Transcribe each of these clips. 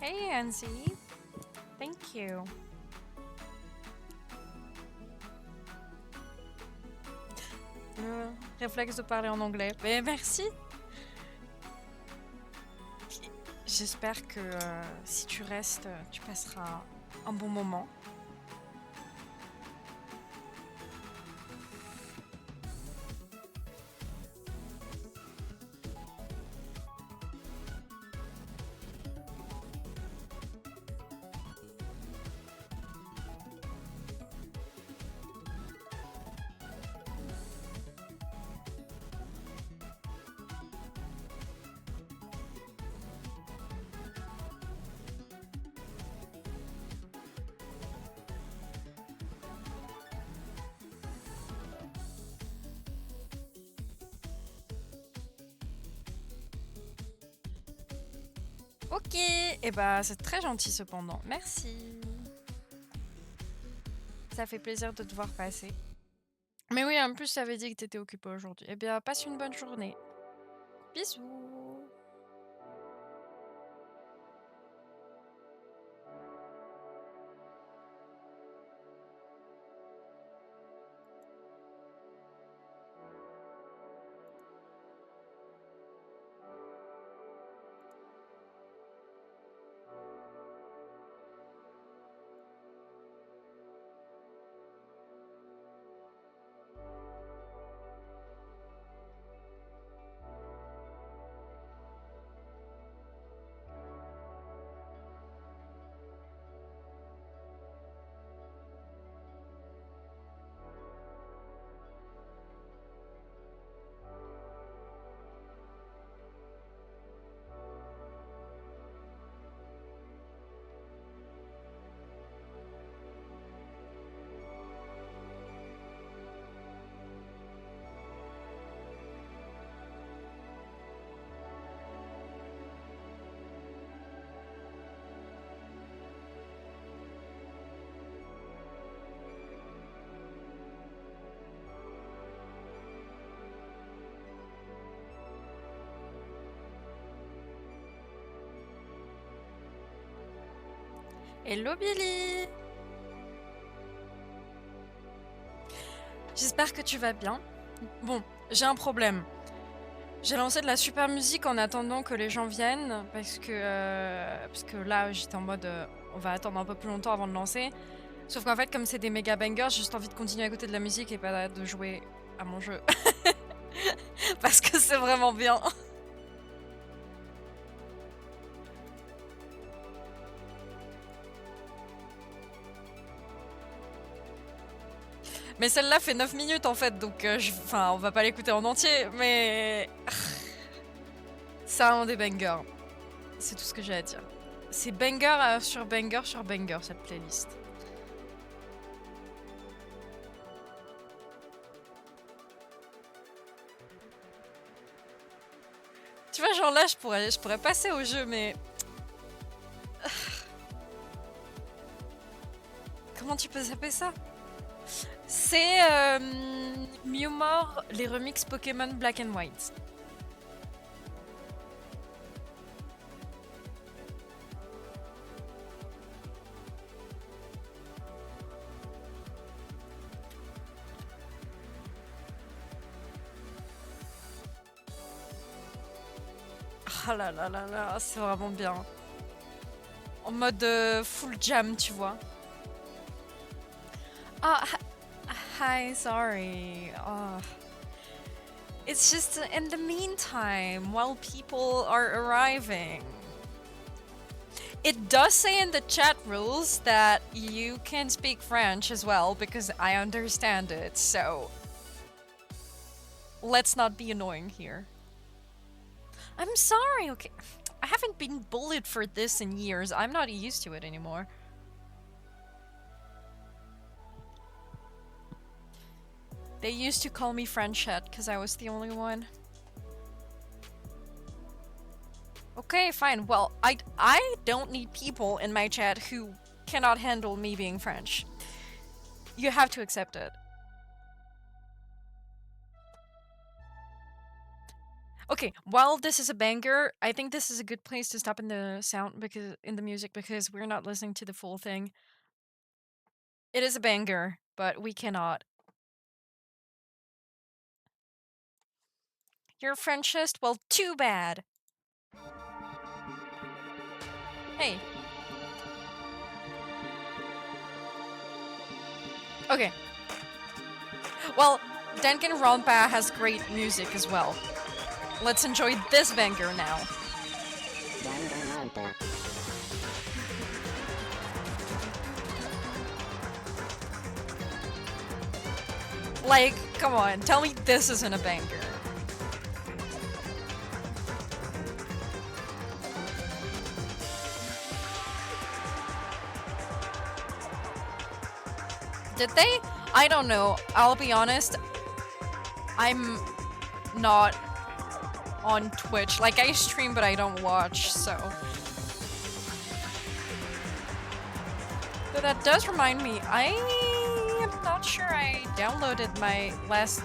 Hey Anzi, thank you. Réflexe de parler en anglais. Mais merci. J'espère que si tu restes, tu passeras un bon moment. Ok, et bah c'est très gentil cependant. Merci. Ça fait plaisir de te voir passer. Mais oui, en plus, tu avais dit que tu étais occupé aujourd'hui. Eh bien, passe une bonne journée. Bisous. Hello Billy. J'espère que tu vas bien. Bon, j'ai un problème. J'ai lancé de la super musique en attendant que les gens viennent parce que là j'étais en mode on va attendre un peu plus longtemps avant de lancer. Sauf qu'en fait comme c'est des méga bangers, j'ai juste envie de continuer à écouter de la musique et pas de jouer à mon jeu. Parce que c'est vraiment bien. Mais celle-là fait 9 minutes en fait, donc enfin on va pas l'écouter en entier, mais c'est un des bangers. C'est tout ce que j'ai à dire. C'est banger sur banger sur banger cette playlist. Tu vois, genre là, je pourrais passer au jeu, mais... Comment tu peux zapper ça? C'est Mewmore, les remix Pokémon Black and White. Ah là là là là, c'est vraiment bien. En mode full jam, tu vois. Ah, hi, sorry. Oh. It's just in the meantime, while people are arriving. It does say in the chat rules that you can speak French as well, because I understand it, so... Let's not be annoying here. I'm sorry, okay. I haven't been bullied for this in years. I'm not used to it anymore. They used to call me Frenchette because I was the only one. Okay, fine. Well, I don't need people in my chat who cannot handle me being French. You have to accept it. Okay, while this is a banger, I think this is a good place to stop in the sound because in the music because we're not listening to the full thing. It is a banger, but we cannot. You're a Frenchist? Well, too bad. Hey. Okay. Well, Danganronpa has great music as well. Let's enjoy this banger now. Like, come on, tell me this isn't a banger. Did they? I don't know. I'll be honest. I'm not on Twitch. Like, I stream, but I don't watch, so. But that does remind me, I am not sure I downloaded my last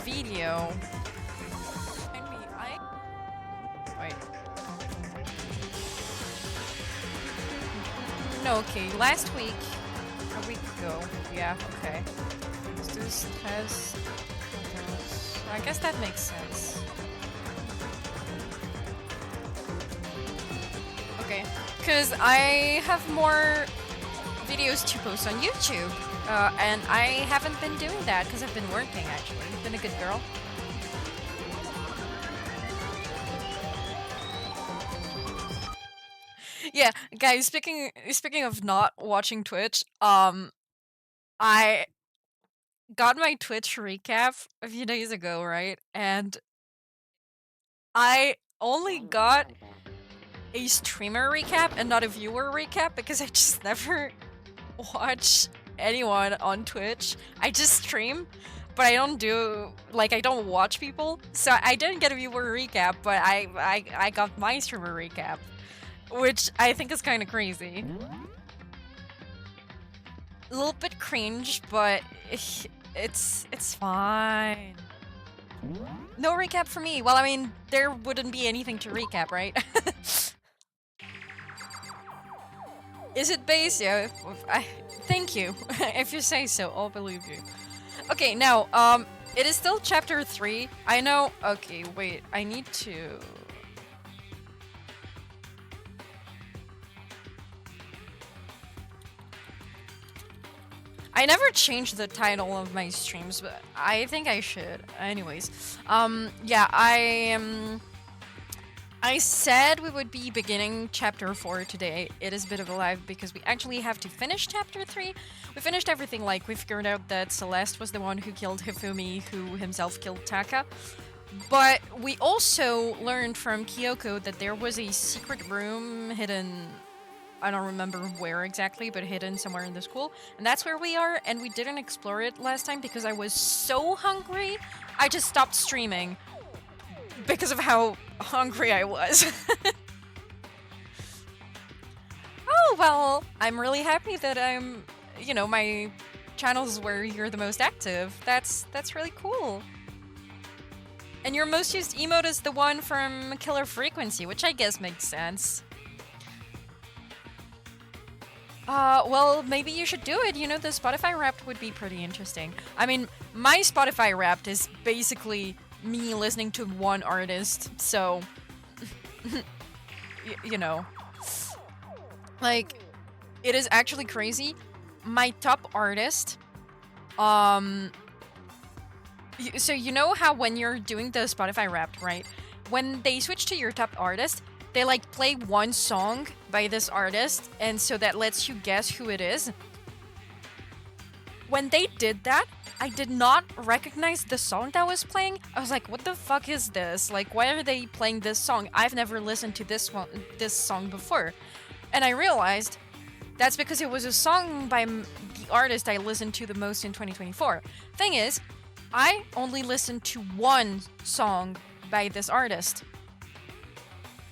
video. Wait. No, okay, last week, a week ago, yeah, okay. This has... I guess that makes sense. Okay, because I have more videos to post on YouTube, and I haven't been doing that because I've been working, actually. I've been a good girl. Yeah, guys, speaking of not watching Twitch, I got my Twitch recap a few days ago, right? And I only got a streamer recap and not a viewer recap because I just never watch anyone on Twitch. I just stream, but I don't do like I don't watch people. So I didn't get a viewer recap, but I got my streamer recap, which I think is kind of crazy. A little bit cringe, but it's fine. No recap for me. Well, I mean, there wouldn't be anything to recap, right? Is it base? Yeah. Thank you. If you say so, I'll believe you. Okay, now, it is still chapter 3. I know. Okay, wait. I need to. I never changed the title of my streams, but I think I should. Anyways, yeah, I said we would be beginning chapter 4 today. It is a bit of a live because we actually have to finish chapter 3. We finished everything, like we figured out that Celeste was the one who killed Hifumi, who himself killed Taka. But we also learned from Kyoko that there was a secret room hidden, I don't remember where exactly, but hidden somewhere in the school. And that's where we are, and we didn't explore it last time because I was so hungry, I just stopped streaming. Because of how hungry I was. Oh, well, I'm really happy that I'm, you know, my channels where you're the most active. That's really cool. And your most used emote is the one from Killer Frequency, which I guess makes sense. Well, maybe you should do it. You know, the Spotify Wrapped would be pretty interesting. I mean, my Spotify Wrapped is basically me listening to one artist, so you know, like, it is actually crazy. My top artist, so you know how when you're doing the Spotify Wrapped, right? When they switch to your top artist, they like play one song by this artist, and so that lets you guess who it is. When they did that, I did not recognize the song that was playing. I was like, what the fuck is this? Like, why are they playing this song? I've never listened to this song before. And I realized that's because it was a song by the artist I listened to the most in 2024. Thing is, I only listened to one song by this artist.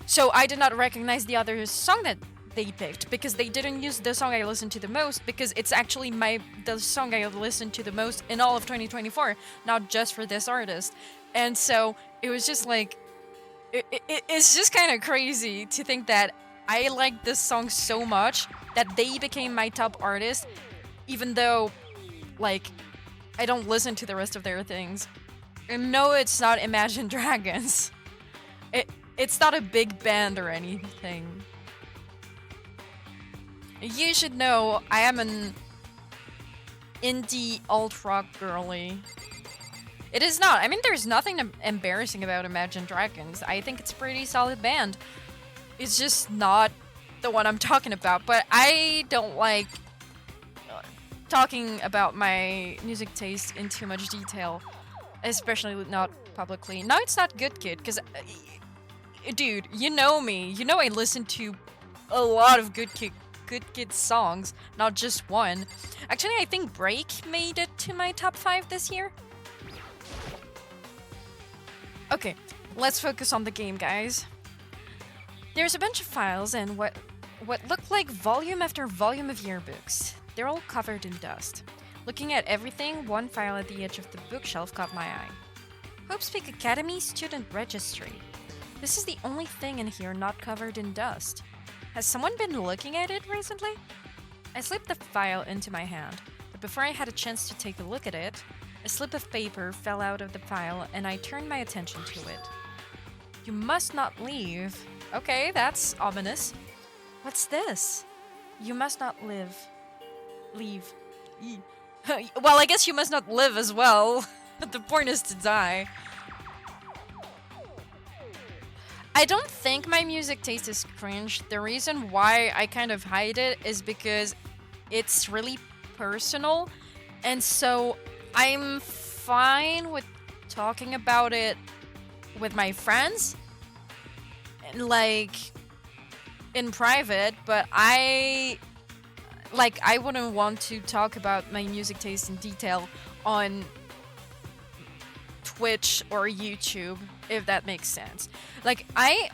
So I did not recognize the other song that they picked because they didn't use the song I listened to the most because it's actually the song I listened to the most in all of 2024, not just for this artist. And so it was just like it's just kind of crazy to think that I liked this song so much that they became my top artist, even though like I don't listen to the rest of their things. And no, it's not Imagine Dragons. It's not a big band or anything. You should know I am an indie alt-rock girly. It is not. I mean, there's nothing embarrassing about Imagine Dragons. I think it's a pretty solid band. It's just not the one I'm talking about. But I don't like talking about my music taste in too much detail. Especially not publicly. No, it's not Good Kid, because... dude, you know me. You know I listen to a lot of Good Kid songs, not just one. Actually, I think Break made it to my top 5 this year. Okay, let's focus on the game, guys. There's a bunch of files and what look like volume after volume of yearbooks. They're all covered in dust. Looking at everything, one file at the edge of the bookshelf caught my eye. Hope's Peak Academy Student Registry. This is the only thing in here not covered in dust. Has someone been looking at it recently? I slipped the file into my hand, but before I had a chance to take a look at it, a slip of paper fell out of the file and I turned my attention to it. You must not leave. Okay, that's ominous. What's this? You must not live. Leave. Well, I guess you must not live as well. The point is to die. I don't think my music taste is cringe. The reason why I kind of hide it is because it's really personal. And so I'm fine with talking about it with my friends. Like, in private, but I wouldn't want to talk about my music taste in detail on Twitch or YouTube, if that makes sense. Like, I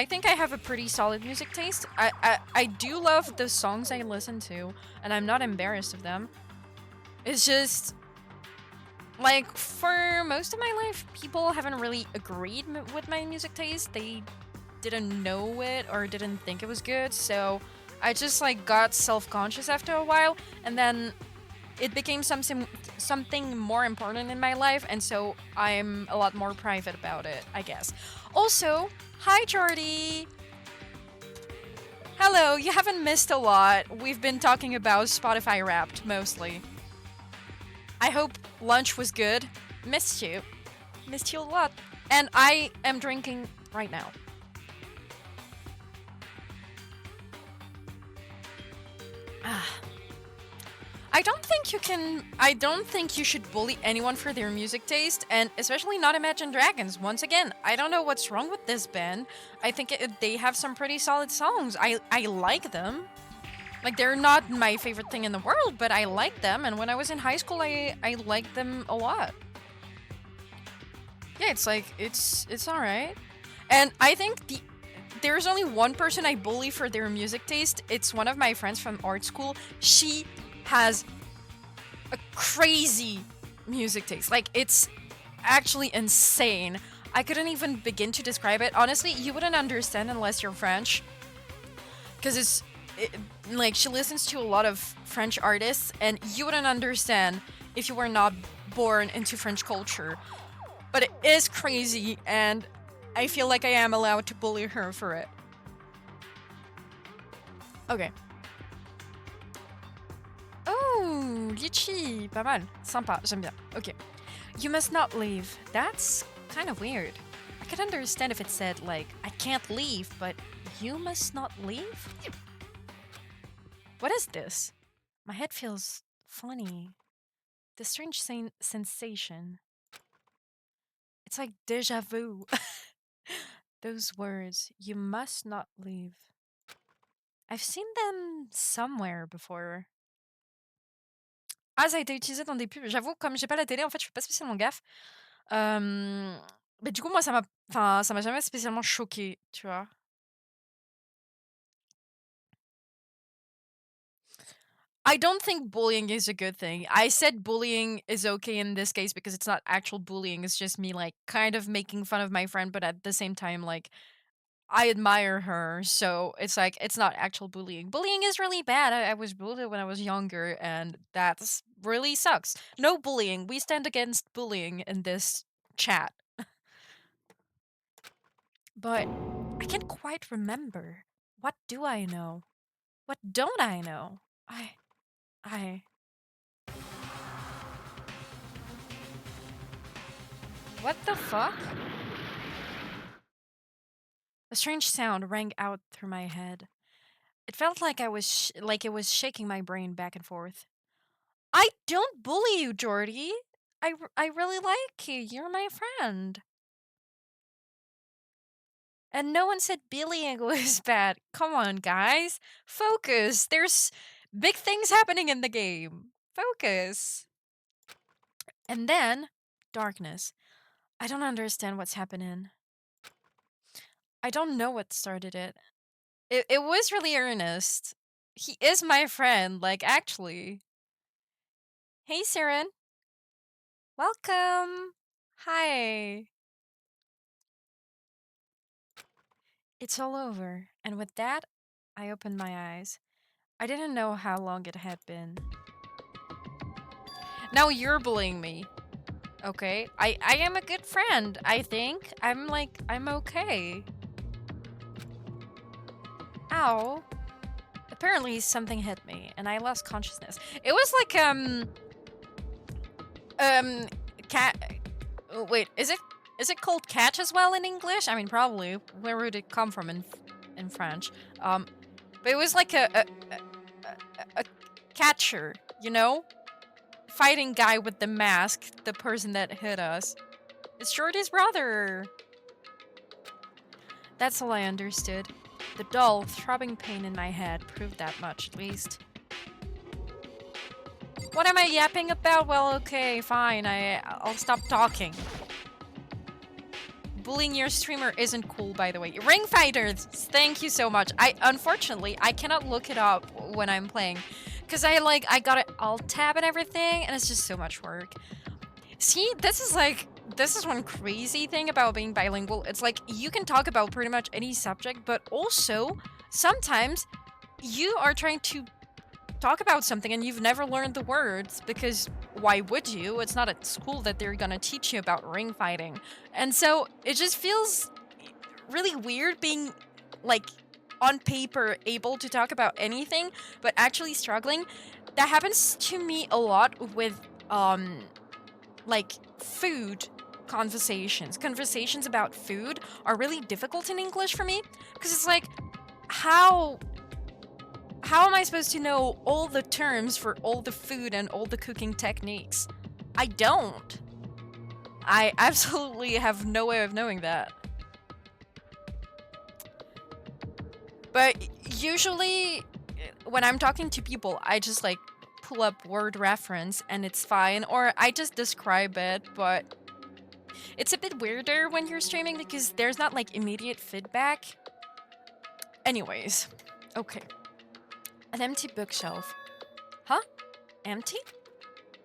think I have a pretty solid music taste. I do love the songs I listen to, and I'm not embarrassed of them. It's just, like, for most of my life, people haven't really agreed with my music taste. They didn't know it or didn't think it was good, so I just like got self-conscious after a while, and then it became something more important in my life, and so I'm a lot more private about it, I guess. Also, hi Jordy! Hello, you haven't missed a lot. We've been talking about Spotify Wrapped, mostly. I hope lunch was good. Missed you. Missed you a lot. And I am drinking right now. I don't think you should bully anyone for their music taste, and especially not Imagine Dragons. Once again, I don't know what's wrong with this band. I think they have some pretty solid songs. I like them. Like, they're not my favorite thing in the world, but I like them, and when I was in high school, I liked them a lot. Yeah, it's like, it's alright. And I think there's only one person I bully for their music taste. It's one of my friends from art school. She has a crazy music taste. Like, it's actually insane. I couldn't even begin to describe it. Honestly, you wouldn't understand unless you're French. Because like, she listens to a lot of French artists, and you wouldn't understand if you were not born into French culture. But it is crazy, and I feel like I am allowed to bully her for it. Okay. Oh, litchi, pas mal. Sympa, j'aime bien. Okay. You must not leave. That's kind of weird. I could understand if it said, like, I can't leave, but you must not leave? What is this? My head feels funny. The strange sensation. It's like déjà vu. Those words, you must not leave. I've seen them somewhere before. Ah, ça a été utilisé dans des pubs. J'avoue, comme j'ai pas la télé, en fait, je fais pas spécialement gaffe. Mais du coup, moi, ça m'a jamais spécialement choqué, tu vois. I don't think bullying is a good thing. I said bullying is okay in this case because it's not actual bullying. It's just me like kind of making fun of my friend, but at the same time, like I admire her. So it's like it's not actual bullying. Bullying is really bad. I was bullied when I was younger, and that's really sucks. No bullying. We stand against bullying in this chat. But I can't quite remember. What do I know? What don't I know? I. What the fuck? A strange sound rang out through my head. It felt like like it was shaking my brain back and forth. I don't bully you, Jordy. I really like you. You're my friend. And no one said bullying was bad. Come on, guys. Focus. There's big things happening in the game. Focus. And then, darkness. I don't understand what's happening. I don't know what started it. It was really earnest. He is my friend, like, actually. Hey, Siren. Welcome. Hi. It's all over. And with that, I opened my eyes. I didn't know how long it had been. Now you're bullying me. Okay. I am a good friend, I think. I'm okay. Ow. Apparently something hit me and I lost consciousness. It was like cat. Oh, wait, is it called catch as well in English? I mean, probably. Where would it come from in French? But it was like a catcher, you know, fighting guy with the mask, the person that hit us. It's Jordy's brother. That's all I understood. The dull, throbbing pain in my head proved that much, at least. What am I yapping about? Well, okay, fine. I'll stop talking. Bullying your streamer isn't cool, by the way. Ring fighters, thank you so much. Unfortunately, I cannot look it up when I'm playing. Because I got it alt tab and everything, and it's just so much work. See, this is one crazy thing about being bilingual. It's like, you can talk about pretty much any subject, but also, sometimes, you are trying to talk about something and you've never learned the words, because why would you? It's not at school that they're gonna teach you about ring fighting. And so, it just feels really weird being, like, on paper able to talk about anything, but actually struggling. That happens to me a lot with, like, food conversations. Conversations about food are really difficult in English for me, because it's like, how am I supposed to know all the terms for all the food and all the cooking techniques? I don't. I absolutely have no way of knowing that. But usually, when I'm talking to people, I just, like, pull up word reference and it's fine, or I just describe it, but it's a bit weirder when you're streaming because there's not, like, immediate feedback. Anyways, okay. An empty bookshelf. Huh? Empty?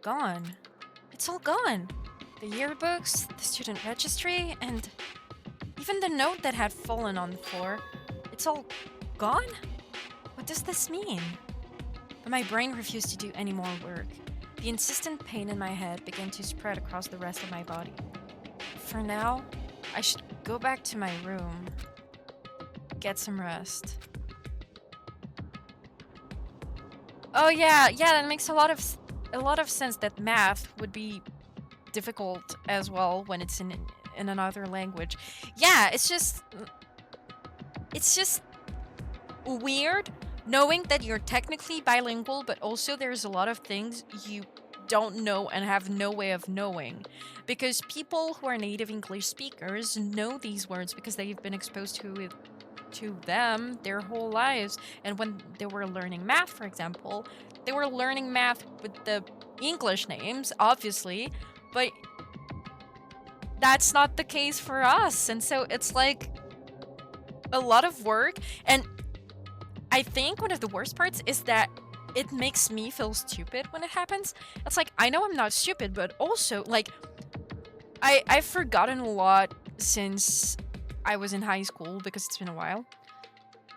Gone. It's all gone. The yearbooks, the student registry, and even the note that had fallen on the floor. It's all gone? What does this mean? But my brain refused to do any more work. The insistent pain in my head began to spread across the rest of my body. For now, I should go back to my room. Get some rest. Oh yeah, that makes a lot of sense that math would be difficult as well when it's in another language. Yeah, it's just weird knowing that you're technically bilingual, but also there's a lot of things you don't know and have no way of knowing. Because people who are native English speakers know these words because they've been exposed to them their whole lives. And when they were learning math, for example, they were learning math with the English names, obviously, but that's not the case for us. And so it's like a lot of work. And I think one of the worst parts is that it makes me feel stupid when it happens. It's like, I know I'm not stupid, but also, like, I've forgotten a lot since I was in high school because it's been a while.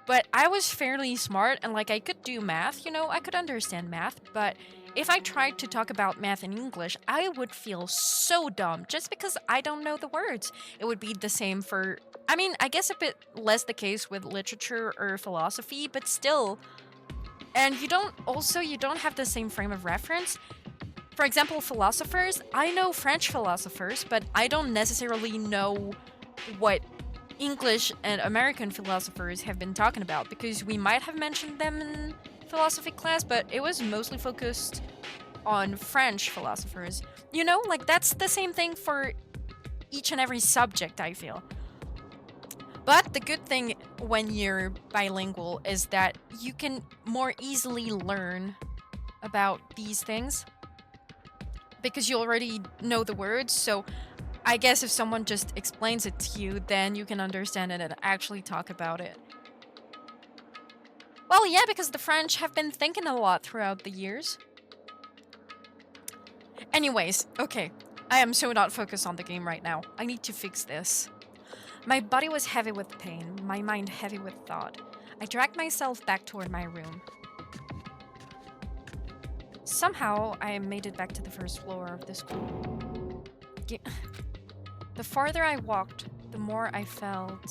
But I was fairly smart and like I could do math, you know, I could understand math, but if I tried to talk about math in English, I would feel so dumb just because I don't know the words. It would be the same for, I mean, I guess a bit less the case with literature or philosophy, but still. And you don't have the same frame of reference. For example, philosophers, I know French philosophers, but I don't necessarily know what English and American philosophers have been talking about because we might have mentioned them in philosophy class, but it was mostly focused on French philosophers. You know, like that's the same thing for each and every subject, I feel. But the good thing when you're bilingual is that you can more easily learn about these things because you already know the words, so I guess if someone just explains it to you, then you can understand it and actually talk about it. Well, yeah, because the French have been thinking a lot throughout the years. Anyways, okay. I am so not focused on the game right now. I need to fix this. My body was heavy with pain, my mind heavy with thought. I dragged myself back toward my room. Somehow, I made it back to the first floor of the school. The farther I walked, the more I felt...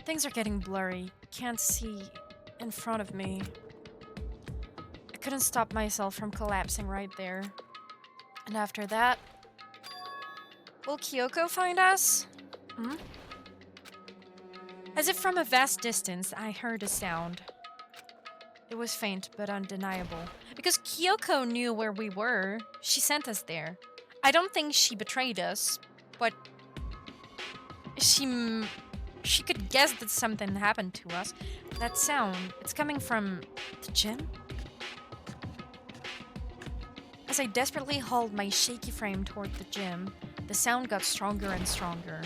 Things are getting blurry. Can't see in front of me. I couldn't stop myself from collapsing right there. And after that... Will Kyoko find us? Hmm? As if from a vast distance, I heard a sound. It was faint but undeniable. Because Kyoko knew where we were. She sent us there. I don't think she betrayed us, but she could guess that something happened to us. That sound, it's coming from the gym? As I desperately hauled my shaky frame toward the gym, the sound got stronger and stronger.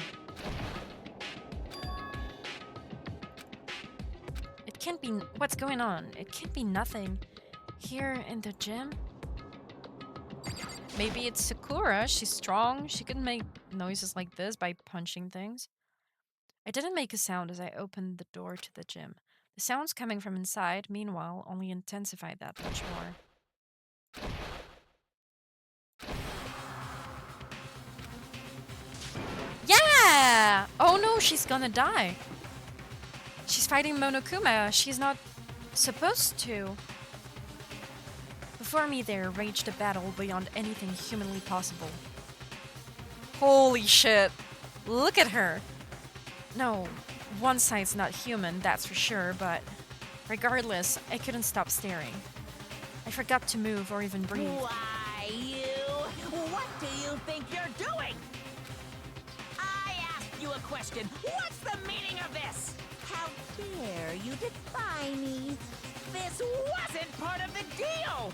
It can't be... What's going on? It can't be nothing. Here in the gym? Maybe it's Sakura. She's strong. She can make noises like this by punching things. I didn't make a sound as I opened the door to the gym. The sounds coming from inside, meanwhile, only intensified that much more. Yeah! Oh no, she's gonna die. She's fighting Monokuma. She's not supposed to. Before me there raged a battle beyond anything humanly possible. Holy shit. Look at her. No, one side's not human, that's for sure, but regardless, I couldn't stop staring. I forgot to move or even breathe. Why, you? What do you think you're doing? I asked you a question. What's the meaning of this? How dare you defy me? This wasn't part of the deal!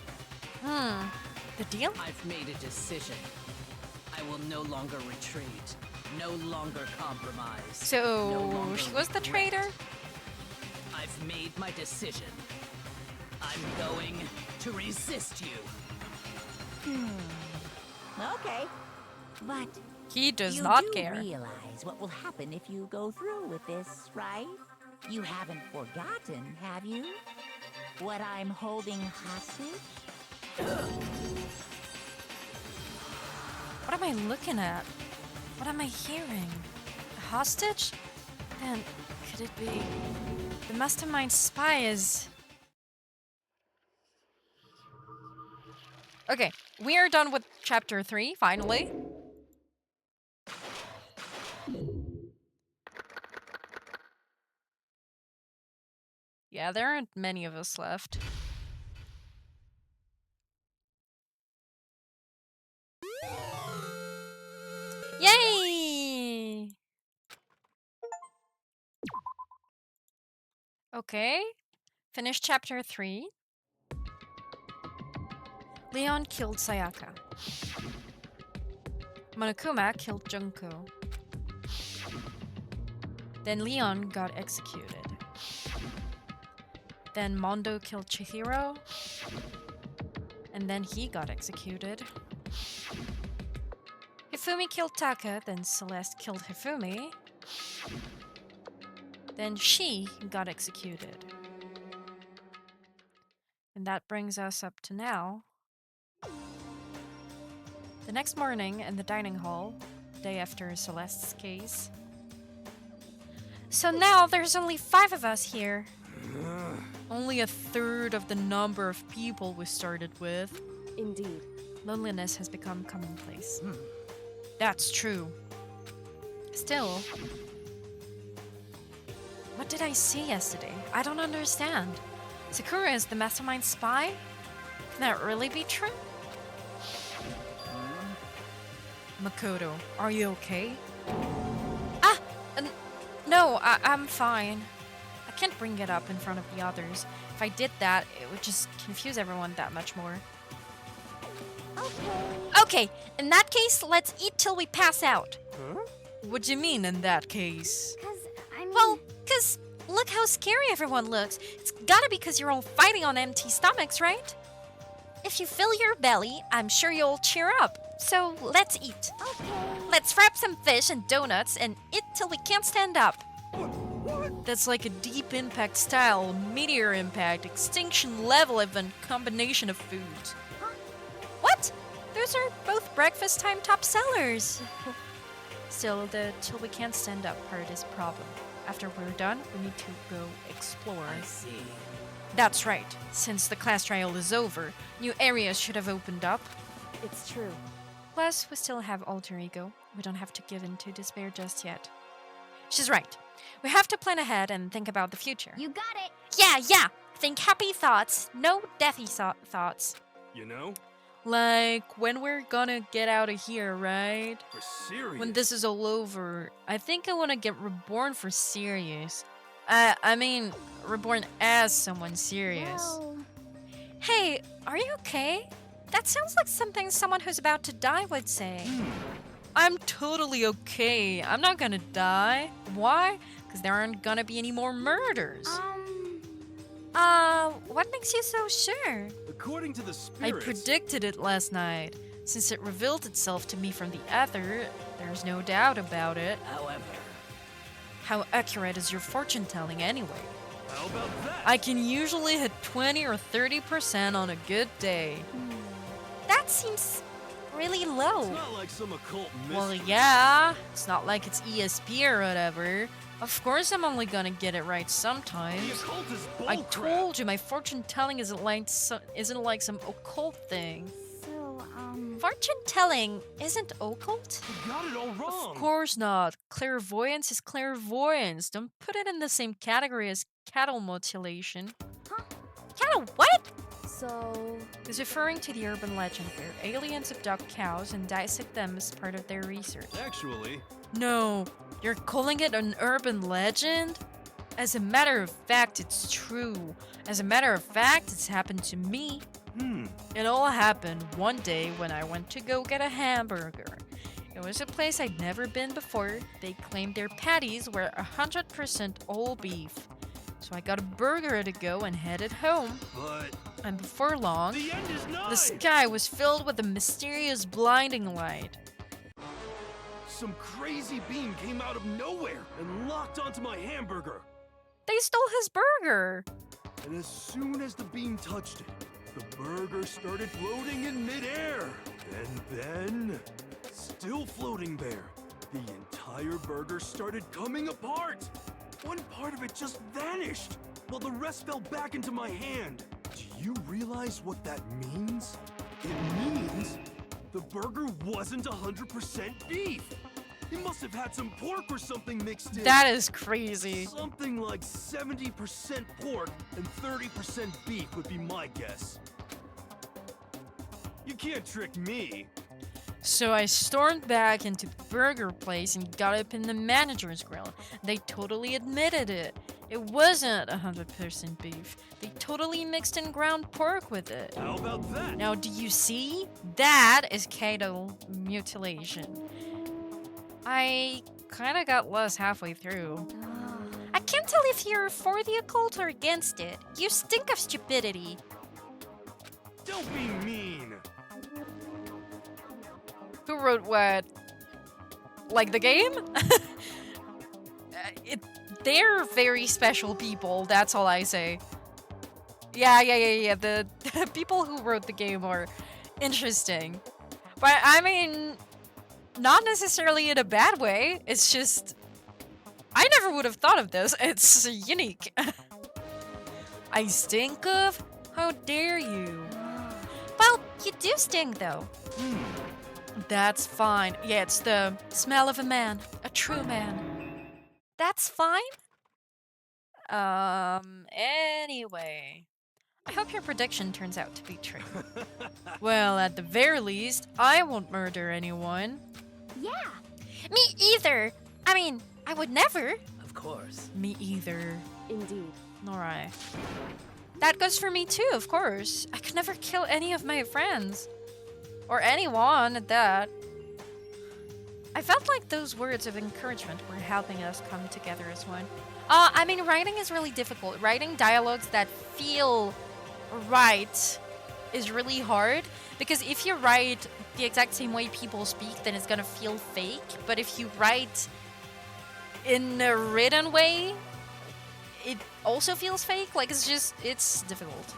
The deal? I've made a decision. I will no longer retreat. No longer compromise. So, no longer she was the regret. traitor? I've made my decision. I'm going to resist you. Okay, but He does you not do care. realize what will happen if you go through with this, right? You haven't forgotten, have you? What I'm holding hostage? What am I looking at? What am I hearing? A hostage? Then, could it be... The mastermind spy is... Okay, we are done with chapter 3, finally. Yeah, there aren't many of us left. Yay! Okay, finish chapter 3. Leon killed Sayaka. Monokuma killed Junko. Then Leon got executed. Then Mondo killed Chihiro. And then he got executed. Hifumi killed Taka, then Celeste killed Hifumi. Then she got executed. And that brings us up to now. The next morning in the dining hall, day after Celeste's case. So now there's only 5 of us here. Only a third of the number of people we started with. Indeed. Loneliness has become commonplace. That's true. Still, what did I see yesterday? I don't understand. Sakura is the mastermind spy? Can that really be true? Makoto, are you okay? No, I'm fine. I can't bring it up in front of the others. If I did that, it would just confuse everyone that much more. Okay, in that case, let's eat till we pass out. Huh? What do you mean, in that case? Well, Cause look how scary everyone looks. It's gotta be because you're all fighting on empty stomachs, right? If you fill your belly, I'm sure you'll cheer up. So let's eat. Let's wrap some fish and donuts and eat till we can't stand up. That's like a deep impact style, meteor impact, extinction level event combination of foods. What? Those are both breakfast time top sellers. Still, the till we can't stand up part is a problem. After we're done, we need to go explore. I see. That's right. Since the class trial is over, new areas should have opened up. it's true. Plus, we still have alter ego. We don't have to give in to despair just yet. She's right. We have to plan ahead and think about the future. You got it. Yeah. Think happy thoughts, no deathy thoughts. You know? Like when we're gonna get out of here, right? For serious. When this is all over, I think I want to get reborn for serious. I mean, reborn as someone serious. Well, Hey, are you okay? That sounds like something someone who's about to die would say. I'm totally okay. I'm not gonna die. Why? Because there aren't gonna be any more murders. What makes you so sure? According to the I spirits. predicted it last night. Since it revealed itself to me from the ether, there's no doubt about it. However, How accurate is your fortune telling anyway? How about that? I can usually hit 20 or 30% on a good day. That seems really low. It's not like some occult mystery. Well, yeah, it's not like it's ESP or whatever. Of course I'm only gonna get it right The sometimes. occult is I bullcrap. told you my fortune telling isn't like some occult thing. so, Fortune telling isn't occult? You got it all wrong. Of course not. Clairvoyance is clairvoyance. Don't put it in the same category as cattle mutilation. Huh? Cattle what? so, Is referring to the urban legend where aliens abduct cows and dissect them as part of their research. Actually, No, you're calling it an urban legend? As a matter of fact, it's true. As a matter of fact, it's happened to me. It all happened one day when I went to go get a hamburger. It was a place I'd never been before. They claimed their patties were 100% all beef. So I got a burger to go and headed home. but And before long, the end is nigh. the sky was filled with a mysterious blinding light. Some crazy beam came out of nowhere and locked onto my hamburger. They stole his burger! And as soon as the beam touched it, the burger started floating in midair. And then, still floating there, the entire burger started coming apart. One part of it just vanished, while the rest fell back into my hand. Do you realize what that means? It means the burger wasn't 100% beef. It must have had some pork or something mixed in. That is crazy. Something like 70% pork and 30% beef would be my guess. You can't trick me. So I stormed back into the burger place and got up in the manager's grill. They totally admitted it. It wasn't 100% beef. They totally mixed in ground pork with it. How about that? Now, do you see? That is cattle mutilation. I kinda got lost halfway through. I can't tell if you're for the occult or against it. You stink of stupidity. Don't be mean. Who wrote what? Like the game? They're very special people, that's all I say. Yeah. The people who wrote the game are interesting. But I mean, not necessarily in a bad way. It's just, I never would have thought of this. It's unique. I stink of? How dare you? Well, you do stink though. That's fine. Yeah, it's the smell of a man. A true man. That's fine? Anyway. I hope your prediction turns out to be true. Well, at the very least, I won't murder anyone. Yeah. Me either. I mean, I would never. Of course. Me either. Indeed. Alright. That goes for me too, of course. I could never kill any of my friends. Or anyone at that. I felt like those words of encouragement were helping us come together as one. I mean, writing is really difficult. Writing dialogues that feel right is really hard. Because if you write the exact same way people speak, then it's gonna feel fake. But if you write in a written way, it also feels fake. Like, it's difficult.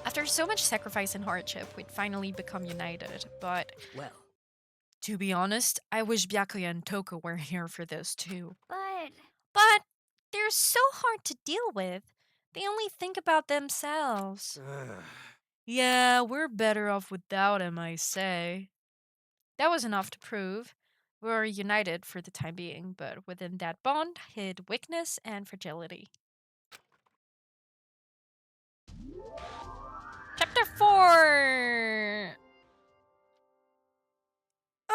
After so much sacrifice and hardship, we'd finally become united. But, Well, to be honest, I wish Byakuya and Toko were here for this too. But They're so hard to deal with. They only think about themselves. Yeah, we're better off without him, I say. That was enough to prove. We were united for the time being, but within that bond hid weakness and fragility. Chapter 4!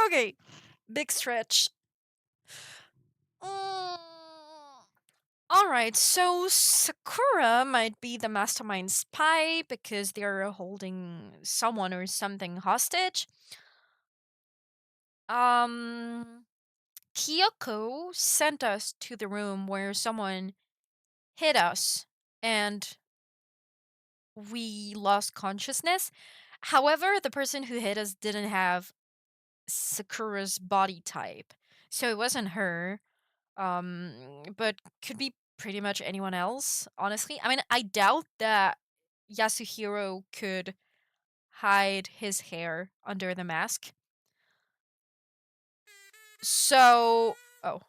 Okay, big stretch. Alright, so Sakura might be the mastermind spy because they're holding someone or something hostage. Kyoko sent us to the room where someone hit us and we lost consciousness. However, the person who hit us didn't have Sakura's body type, so it wasn't her. But could be pretty much anyone else, honestly. I mean, I doubt that Yasuhiro could hide his hair under the mask. So, oh,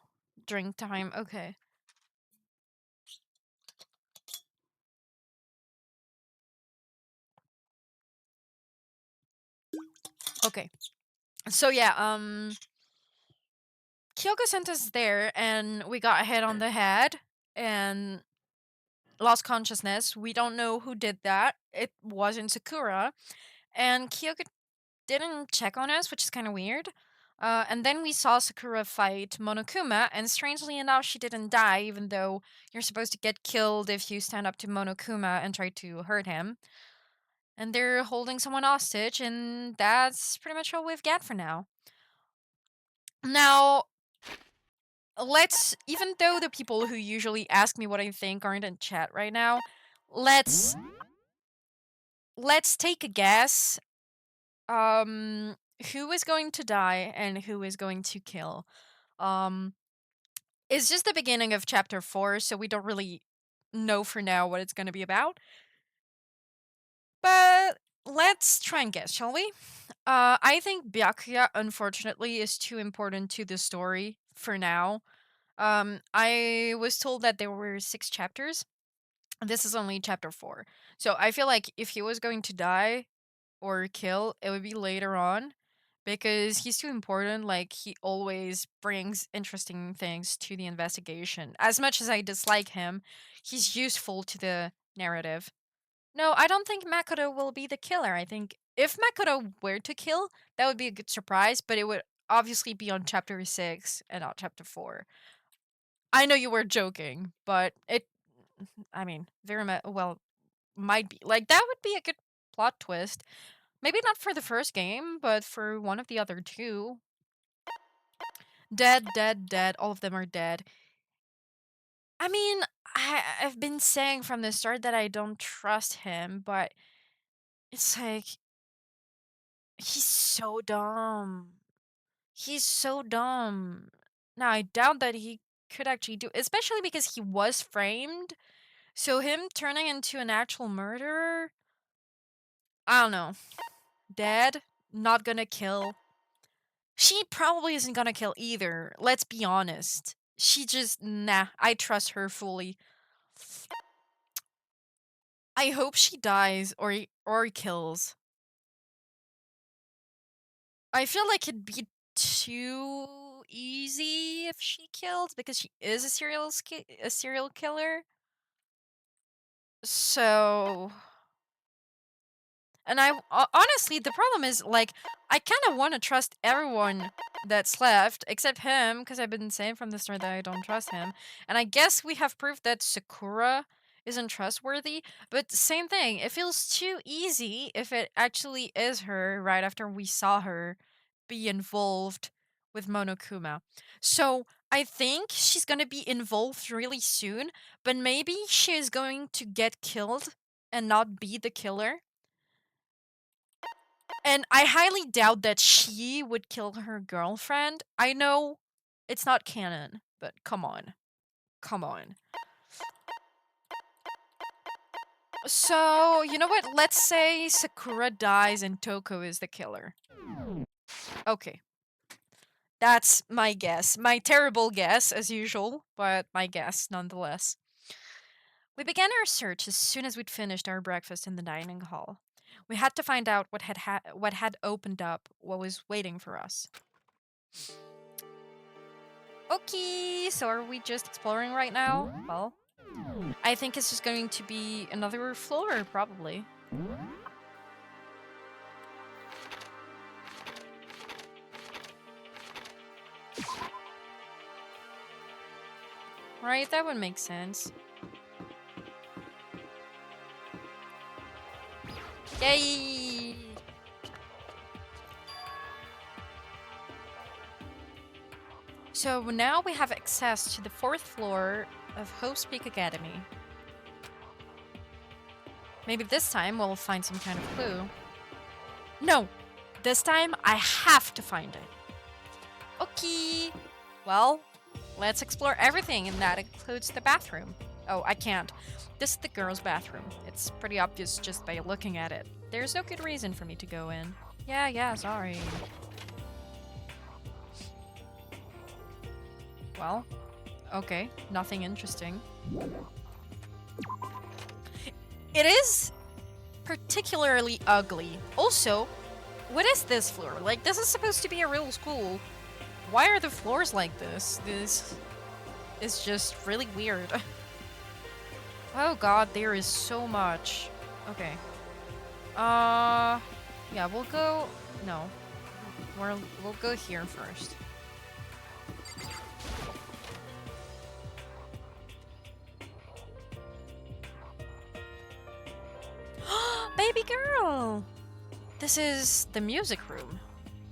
drink time. Okay. Okay. So yeah, Kyoko sent us there and we got hit on the head and lost consciousness. We don't know who did that. It wasn't Sakura. And Kyoko didn't check on us, which is kind of weird. And then we saw Sakura fight Monokuma, and strangely enough, she didn't die, even though you're supposed to get killed if you stand up to Monokuma and try to hurt him. And they're holding someone hostage, and that's pretty much all we've got for now. Now, even though the people who usually ask me what I think aren't in chat right now, let's take a guess. Who is going to die and who is going to kill? It's just the beginning of chapter 4, so we don't really know for now what it's going to be about. But let's try and guess, shall we? I think Byakuya, unfortunately, is too important to the story for now. I was told that there were 6 chapters. This is only chapter 4. So I feel like if he was going to die or kill, it would be later on. Because he's too important, like, he always brings interesting things to the investigation. As much as I dislike him, he's useful to the narrative. No, I don't think Makoto will be the killer. I think if Makoto were to kill, that would be a good surprise, but it would obviously be on chapter 6 and not chapter 4. I know you were joking, but I mean, well, might be. Like, that would be a good plot twist. Maybe not for the first game, but for one of the other 2. Dead. All of them are dead. I mean, I've been saying from the start that I don't trust him, but it's like he's so dumb. He's so dumb. Now, I doubt that he could actually do, especially because he was framed. So him turning into an actual murderer, I don't know. Dead, not gonna kill. She probably isn't gonna kill either. Let's be honest. She just, nah, I trust her fully. I hope she dies or kills. I feel like it'd be too easy if she killed because she is a serial killer. So, and honestly, the problem is like I kind of want to trust everyone that's left except him because I've been saying from the start that I don't trust him. And I guess we have proof that Sakura isn't trustworthy, but same thing. It feels too easy if it actually is her right after we saw her be involved with Monokuma. So, I think she's going to be involved really soon, but maybe she is going to get killed and not be the killer. And I highly doubt that she would kill her girlfriend. I know it's not canon, but come on. Come on. So, you know what? Let's say Sakura dies and Toko is the killer. Okay. That's my guess. My terrible guess, as usual, but my guess nonetheless. We began our search as soon as we'd finished our breakfast in the dining hall. We had to find out what had opened up, what was waiting for us. Okay, so are we just exploring right now? Well, I think it's just going to be another floor, probably. Right, that would make sense. Yay! So now we have access to the 4th floor of Hope's Peak Academy. Maybe this time we'll find some kind of clue. No! This time I have to find it. Okay! Well, let's explore everything, and that includes the bathroom. Oh, I can't. This is the girls' bathroom. It's pretty obvious just by looking at it. There's no good reason for me to go in. Yeah, sorry. Well, okay, nothing interesting. It is particularly ugly. Also, what is this floor? Like, this is supposed to be a real school. Why are the floors like this? This is just really weird. Oh god, there is so much. Okay. Yeah, we'll go... No. We'll go here first. Baby girl! This is the music room.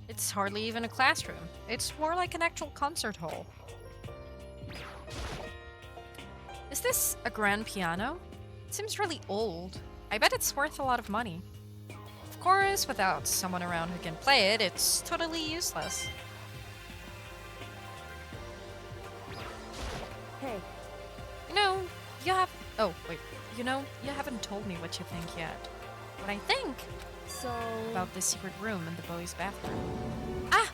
It's hardly even a classroom. It's more like an actual concert hall. Is this a grand piano? It seems really old. I bet it's worth a lot of money. Of course, without someone around who can play it, it's totally useless. Hey, You know, you have... Oh, wait. You know, you haven't told me what you think yet. What I think so... about the secret room in the boys' bathroom. Ah!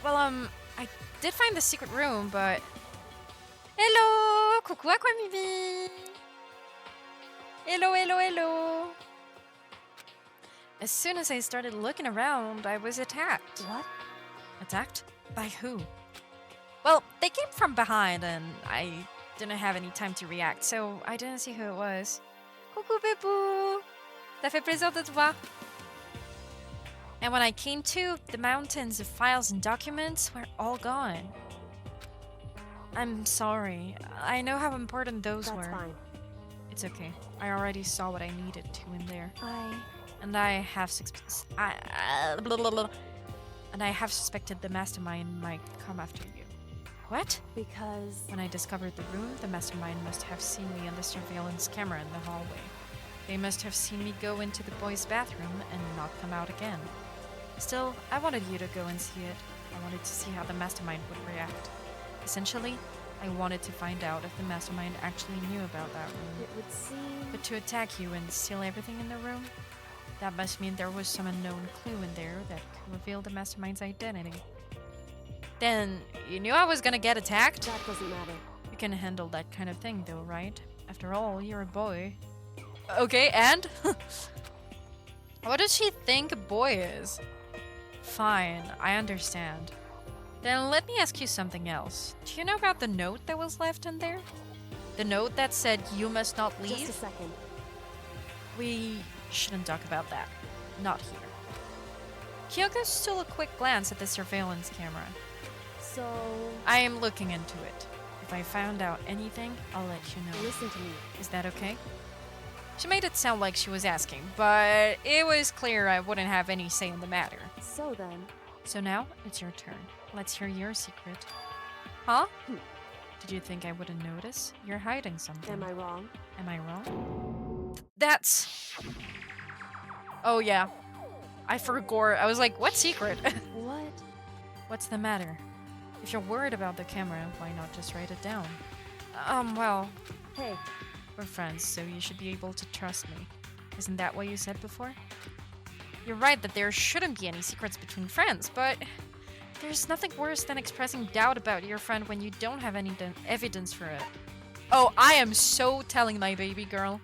Well, I did find the secret room, but... Hello! Coucou à quoi, Mimi? Hello. As soon as I started looking around, I was attacked. What? Attacked? By who? Well, they came from behind, and I didn't have any time to react, so I didn't see who it was. Coucou, Pepou! Ça fait plaisir de te voir. And when I came to, the mountains of files and documents were all gone. I'm sorry. I know how important those That's were. fine. It's okay. I already saw what I needed to in there. And I have suspected the mastermind might come after you. What? Because When I discovered the room, the mastermind must have seen me on the surveillance camera in the hallway. They must have seen me go into the boys' bathroom and not come out again. Still, I wanted you to go and see it. I wanted to see how the mastermind would react. Essentially, I wanted to find out if the mastermind actually knew about that room. it would seem. But to attack you and steal everything in the room? That must mean there was some unknown clue in there that could reveal the mastermind's identity. Then, you knew I was gonna get attacked? That doesn't matter. You can handle that kind of thing though, right? After all, you're a boy. Okay, and? What does she think a boy is? Fine, I understand. Then let me ask you something else. Do you know about the note that was left in there? The note that said you must not leave? Just a second. We shouldn't talk about that. Not here. Kyoko stole a quick glance at the surveillance camera. So I am looking into it. If I found out anything, I'll let you know. listen to me. Is that okay? She made it sound like she was asking, but it was clear I wouldn't have any say in the matter. So then, So now, it's your turn. Let's hear your secret. Huh? Hmm. Did you think I wouldn't notice? You're hiding something. am I wrong? Am I wrong? That's... Oh yeah. I forgot. I was like, what secret? What? What's the matter? If you're worried about the camera, why not just write it down? Well, Hey, we're friends, so you should be able to trust me. Isn't that what you said before? You're right that there shouldn't be any secrets between friends, but there's nothing worse than expressing doubt about your friend when you don't have any evidence for it. Oh, I am so telling my baby girl.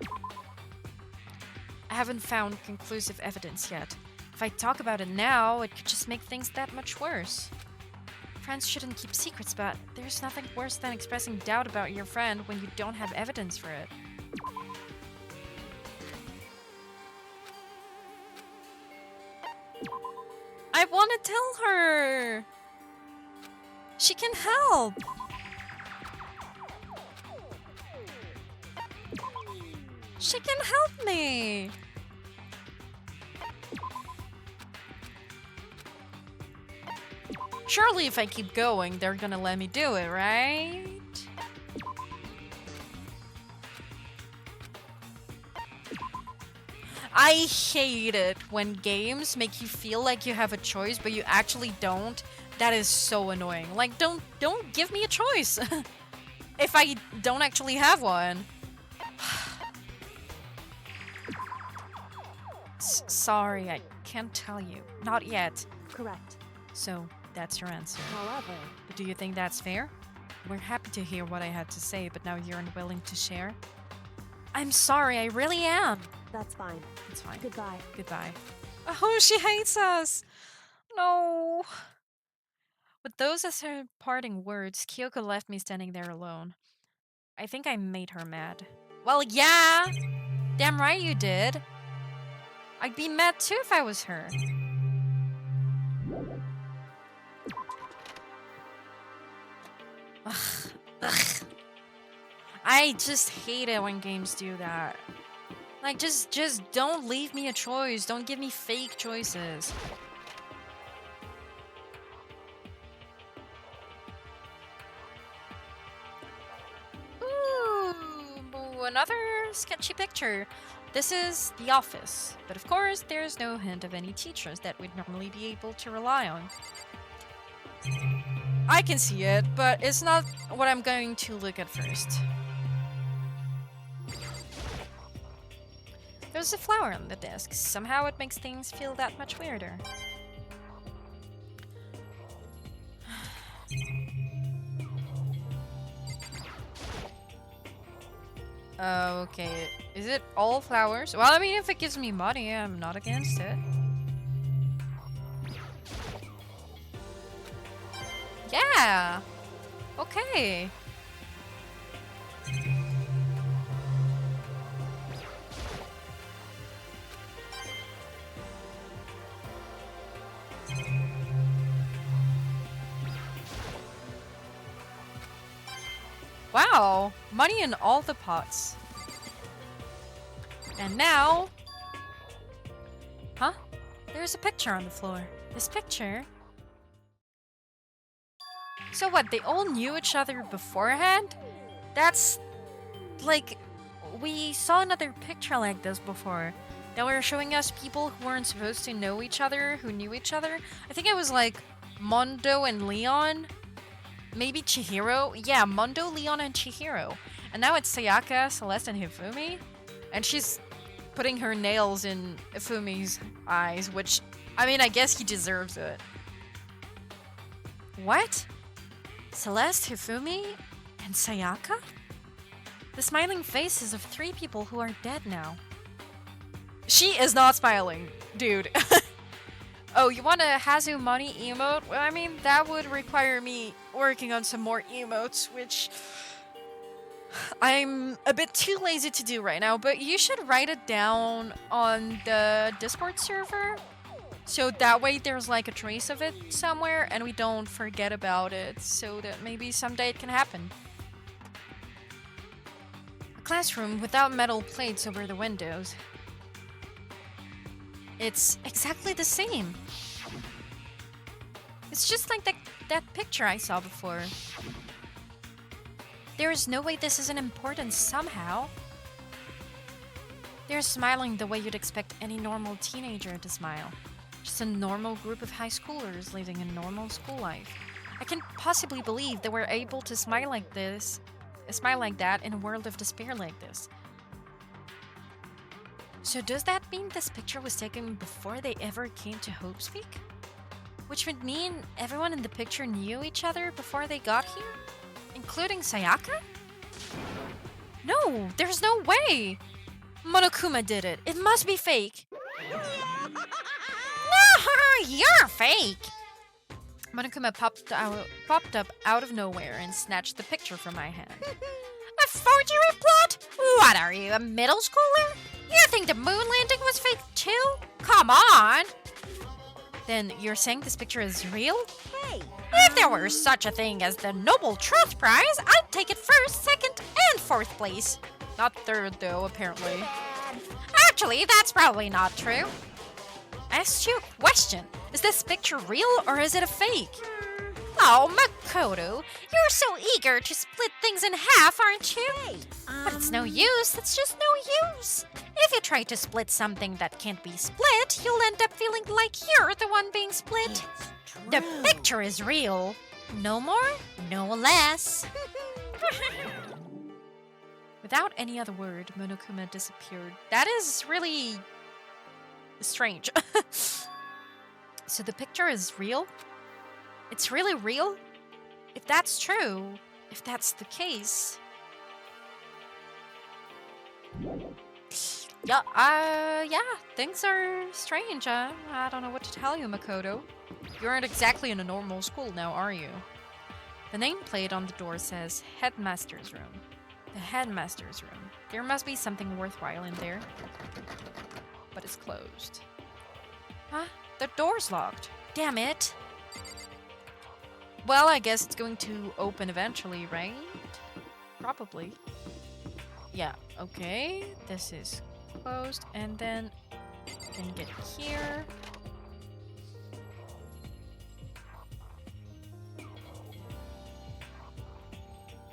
I haven't found conclusive evidence yet. If I talk about it now, it could just make things that much worse. Friends shouldn't keep secrets, but there's nothing worse than expressing doubt about your friend when you don't have evidence for it. I want to tell her! She can help! She can help me! Surely if I keep going, they're gonna let me do it, right? I hate it when games make you feel like you have a choice, but you actually don't. That is so annoying. Like, don't give me a choice if I don't actually have one. Sorry, I can't tell you. Not yet. correct. So, that's your answer. However, But do you think that's fair? We're happy to hear what I had to say, but now you're unwilling to share? I'm sorry, I really am. that's fine. It's fine. Goodbye. Goodbye. Oh, she hates us! No. With those as her parting words, Kyoko left me standing there alone. I think I made her mad. Well, yeah! Damn right you did! I'd be mad too if I was her. Ugh. Ugh. I just hate it when games do that. Like, just don't leave me a choice. Don't give me fake choices. Ooh, another sketchy picture. This is the office. But of course, there's no hint of any teachers that we'd normally be able to rely on. I can see it, but it's not what I'm going to look at first. There's a flower on the desk. Somehow it makes things feel that much weirder. Okay, is it all flowers? Well, I mean, if it gives me money, I'm not against it. Yeah! Okay. Wow! Money in all the pots. And now... Huh? There's a picture on the floor. This picture... So what, they all knew each other beforehand? That's... like... we saw another picture like this before. They were showing us people who weren't supposed to know each other, who knew each other. I think it was like Mondo and Leon. Maybe Chihiro. Yeah, Mondo, Leon, and Chihiro. And now it's Sayaka, Celeste, and Hifumi. And she's putting her nails in Ifumi's eyes, which, I mean, I guess he deserves it. What? Celeste, Hifumi, and Sayaka? The smiling faces of 3 people who are dead now. She is not smiling, dude. Oh, you want a Hazu money emote? Well, I mean, that would require me working on some more emotes, which I'm a bit too lazy to do right now, but you should write it down on the Discord server. So that way there's like a trace of it somewhere and we don't forget about it, so that maybe someday it can happen. A classroom without metal plates over the windows. It's exactly the same. It's just like that picture I saw before. There is no way this isn't important somehow. They're smiling the way you'd expect any normal teenager to smile. Just a normal group of high schoolers living a normal school life. I can't possibly believe they were able to smile like that in a world of despair like this. So does that mean this picture was taken before they ever came to Hopespeak? Which would mean everyone in the picture knew each other before they got here? Including Sayaka? No, there's no way! Monokuma did it. It must be fake. No, you're fake! Monokuma popped up out of nowhere and snatched the picture from my hand. A forgery plot? What are you, a middle schooler? You think the moon landing was fake too? Come on! Then you're saying this picture is real? Hey! If there were such a thing as the Noble Truth Prize, I'd take it first, second, and fourth place. Not third, though, apparently. Actually, that's probably not true. I asked you a question. Is this picture real, or is it a fake? Oh, Makoto, you're so eager to split things in half, aren't you? Hey! But it's no use, it's just no use. If you try to split something that can't be split, you'll end up feeling like you're the one being split. The picture is real. No more, no less. Without any other word, Monokuma disappeared. That is really strange. So the picture is real? It's really real? If that's true, if that's the case... Yeah, things are strange. I don't know what to tell you, Makoto. You aren't exactly in a normal school now, are you? The nameplate on the door says Headmaster's Room. The Headmaster's Room. There must be something worthwhile in there. But it's closed. Huh? The door's locked. Damn it. Well, I guess it's going to open eventually, right? Probably. Yeah, okay. This is closed, and then you can get here.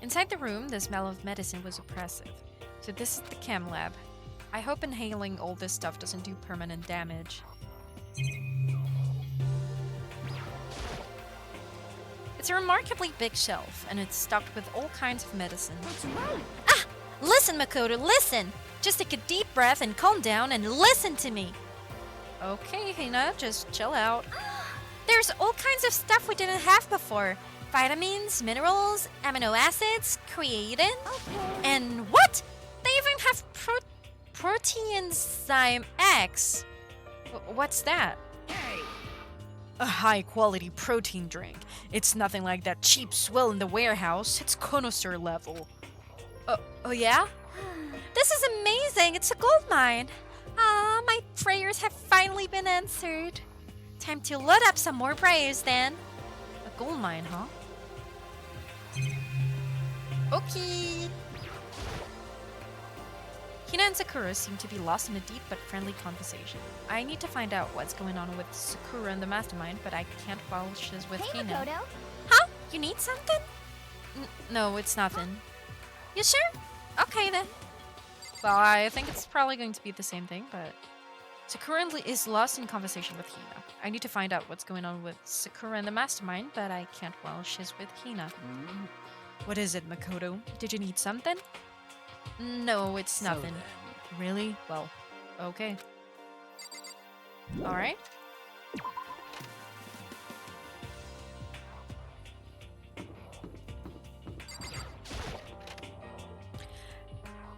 Inside the room, the smell of medicine was oppressive. So this is the chem lab. I hope inhaling all this stuff doesn't do permanent damage. It's a remarkably big shelf, and it's stocked with all kinds of medicine. That's right! Ah! Listen, Makoto, listen! Just take a deep breath and calm down and listen to me! Okay, Hina, just chill out. There's all kinds of stuff we didn't have before. Vitamins, minerals, amino acids, creatine. Okay. And what? They even have protein X. What's that? A high-quality protein drink. It's nothing like that cheap swill in the warehouse. It's connoisseur level. Oh yeah? This is amazing. It's a gold mine. Ah, my prayers have finally been answered. Time to load up some more prayers then. A gold mine, huh? Okay. Hina and Sakura seem to be lost in a deep but friendly conversation. I need to find out what's going on with Sakura and the mastermind, but I can't while she's with Hey, Hina. Makoto. Huh? You need something? No, it's nothing. You sure? Okay then. Well, I think it's probably going to be the same thing, but... Sakura is lost in conversation with Hina. I need to find out what's going on with Sakura and the Mastermind, but I can't while she's with Hina. What is it, Makoto? Did you need something? No, it's nothing. Really? Well, okay. Alright.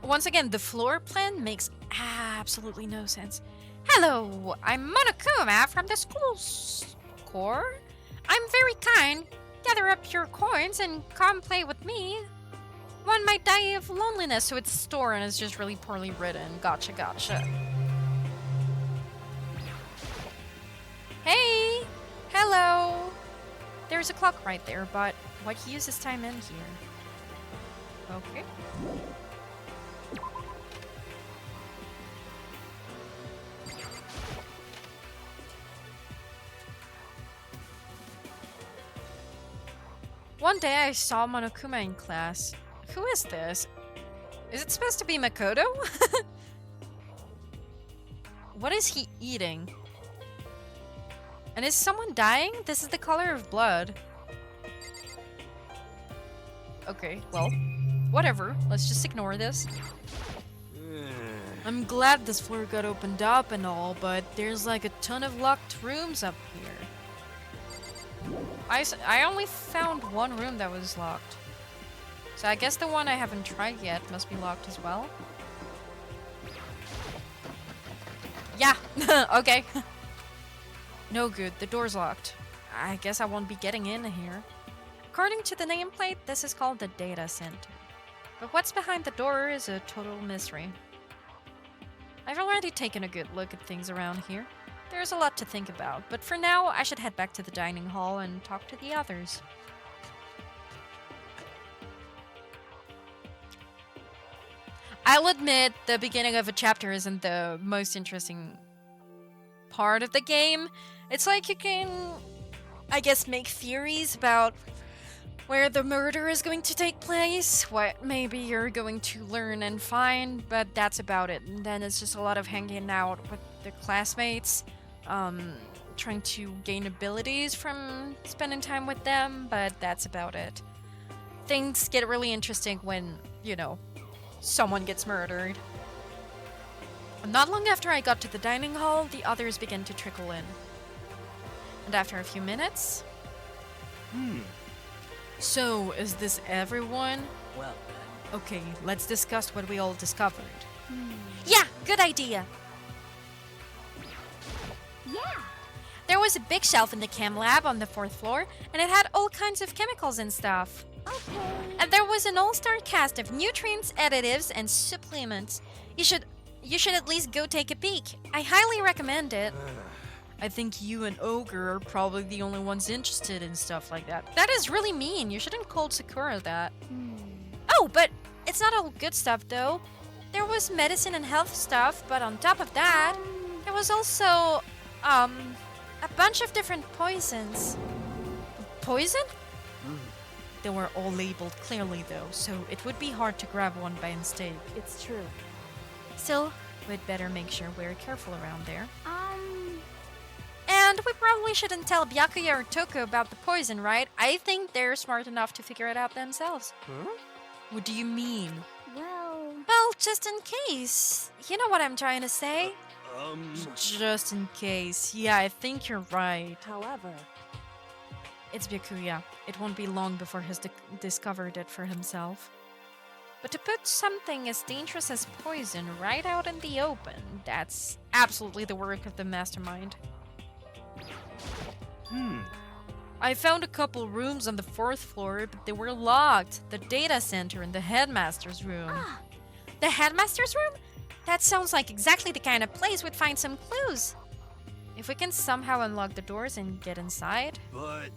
Once again, the floor plan makes absolutely no sense. Hello, I'm Monokuma from the school's corps. I'm very kind. Gather up your coins and come play with me. One might die of loneliness, so it's a store and it's just really poorly written. Gotcha, gotcha. Hey! Hello! There's a clock right there, but what use is time in here? Okay. One day I saw Monokuma in class. Who is this? Is it supposed to be Makoto? What is he eating? And is someone dying? This is the color of blood. Okay, well, whatever. Let's just ignore this. I'm glad this floor got opened up and all, but there's like a ton of locked rooms up here. I only found one room that was locked. So I guess the one I haven't tried yet must be locked as well. Yeah, okay. No good, the door's locked. I guess I won't be getting in here. According to the nameplate, this is called the data center. But what's behind the door is a total mystery. I've already taken a good look at things around here. There's a lot to think about, but for now, I should head back to the dining hall and talk to the others. I'll admit, the beginning of a chapter isn't the most interesting part of the game. It's like you can, I guess, make theories about where the murder is going to take place, what maybe you're going to learn and find, but that's about it. And then it's just a lot of hanging out with the classmates. Trying to gain abilities from spending time with them, but that's about it. Things get really interesting when, you know, someone gets murdered. Not long after I got to the dining hall, the others began to trickle in. And after a few minutes... So, is this everyone? Well, Okay, let's discuss what we all discovered. Yeah, good idea! Yeah. There was a big shelf in the chem lab on the 4th floor, and it had all kinds of chemicals and stuff. Okay. And there was an all-star cast of nutrients, additives, and supplements. You should at least go take a peek. I highly recommend it. I think you and Ogre are probably the only ones interested in stuff like that. That is really mean. You shouldn't call Sakura that. Oh, but it's not all good stuff, though. There was medicine and health stuff, but on top of that, there was also, a bunch of different poisons. Poison? They were all labeled clearly, though, so it would be hard to grab one by mistake. It's true. Still, we'd better make sure we're careful around there. And we probably shouldn't tell Byakuya or Toko about the poison, right? I think they're smart enough to figure it out themselves. Huh? What do you mean? Well, just in case. You know what I'm trying to say? Just in case. Yeah, I think you're right. However, It's Byakuya. It won't be long before he's discovered it for himself. But to put something as dangerous as poison right out in the open, that's absolutely the work of the mastermind. I found a couple rooms on the 4th floor, but they were locked. The data center and the headmaster's room. The headmaster's room? That sounds like exactly the kind of place we'd find some clues. If we can somehow unlock the doors and get inside... But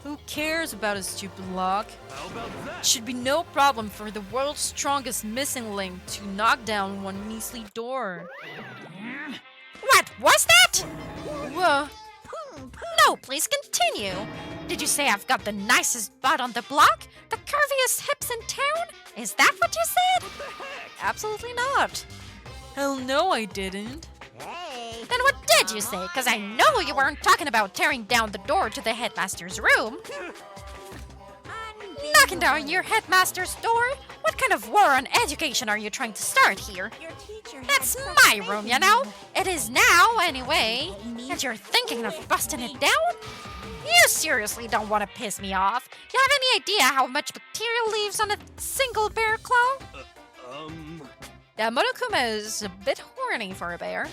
Who cares about a stupid lock? how about that? Should be no problem for the world's strongest missing link to knock down one measly door. What was that? Whoa. No, please continue. Did you say I've got the nicest butt on the block? The curviest hips in town? Is that what you said? Absolutely not. Hell no, I didn't. Hey. Then what did you say? Because I know you weren't talking about tearing down the door to the headmaster's room. Knocking down your headmaster's door? What kind of war on education are you trying to start here? Your teacher had That's such my faith room, in you know? It is now, anyway. And you're thinking of busting it down? You seriously don't want to piss me off? You have any idea how much bacteria leaves on a single bear claw? That Monokuma is a bit horny for a bear.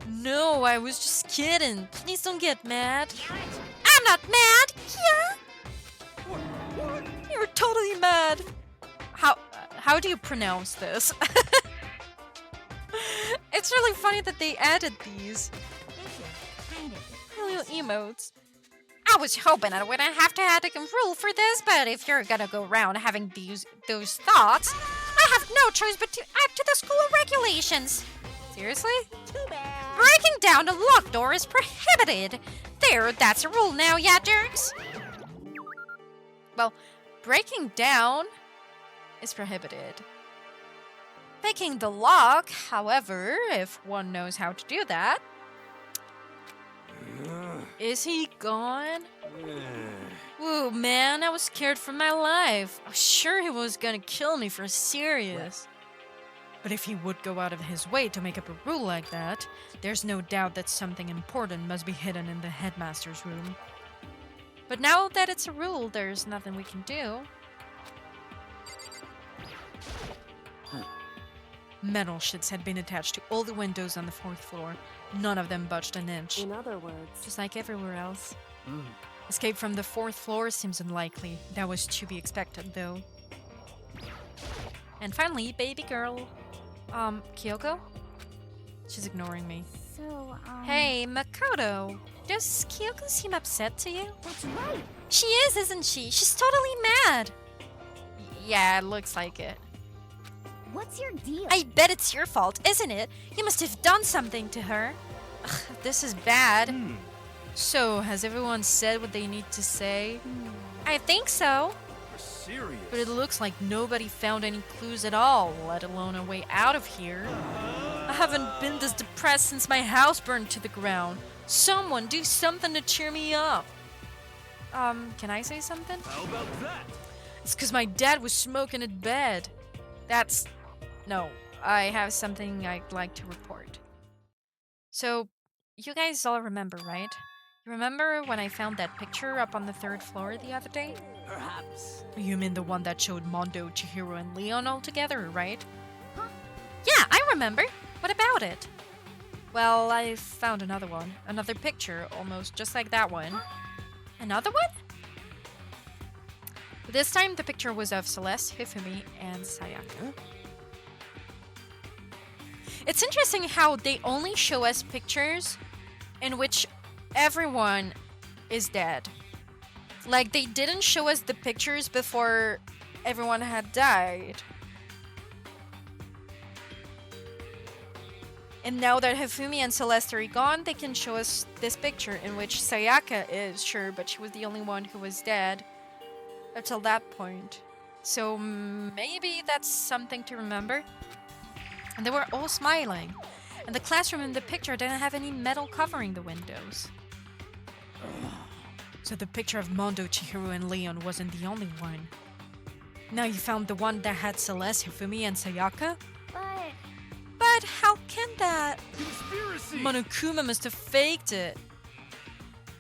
No, I was just kidding. Please don't get mad. I'm not mad. Yeah. You're totally mad. How do you pronounce this? It's really funny that they added these little emotes. I was hoping I wouldn't have to add a rule for this, but if you're gonna go around having those thoughts, I have no choice but to add to the school regulations. Seriously? Too bad. Breaking down a locked door is prohibited. There, that's a rule now, yeah, jerks? Well, breaking down is prohibited. Picking the lock, however, if one knows how to do that. Is he gone? Whoa, man, I was scared for my life. I was sure he was gonna kill me for serious. But if he would go out of his way to make up a rule like that, there's no doubt that something important must be hidden in the headmaster's room. But now that it's a rule, there's nothing we can do. Metal sheets had been attached to all the windows on the 4th floor. None of them budged an inch. In other words, Just like everywhere else. Escape from the 4th floor seems unlikely. That was to be expected, though. And finally, baby girl. Kyoko? She's ignoring me. so, Hey, Makoto! Does Kyoko seem upset to you? That's right. She is, isn't she? She's totally mad! Yeah, it looks like it. What's your deal? I bet it's your fault, isn't it? You must have done something to her. Ugh, this is bad. So, has everyone said what they need to say? I think so. You're serious? But it looks like nobody found any clues at all, let alone a way out of here. I haven't been this depressed since my house burned to the ground. Someone do something to cheer me up. Can I say something? How about that? It's because my dad was smoking in bed. No, I have something I'd like to report. So, you guys all remember, right? You remember when I found that picture up on the 3rd floor the other day? Perhaps. You mean the one that showed Mondo, Chihiro, and Leon all together, right? Yeah, I remember. What about it? Well, I found another one. Another picture, almost just like that one. Another one? This time, the picture was of Celeste, Hifumi, and Sayaka. It's interesting how they only show us pictures in which everyone is dead. Like, they didn't show us the pictures before everyone had died. And now that Hifumi and Celeste are gone, they can show us this picture in which Sayaka is, sure, but she was the only one who was dead until that point. So maybe that's something to remember. And they were all smiling. And the classroom in the picture didn't have any metal covering the windows. So the picture of Mondo, Chihiro, and Leon wasn't the only one. Now you found the one that had Celeste, Hifumi, and Sayaka? But how can that? Conspiracy! Monokuma must have faked it.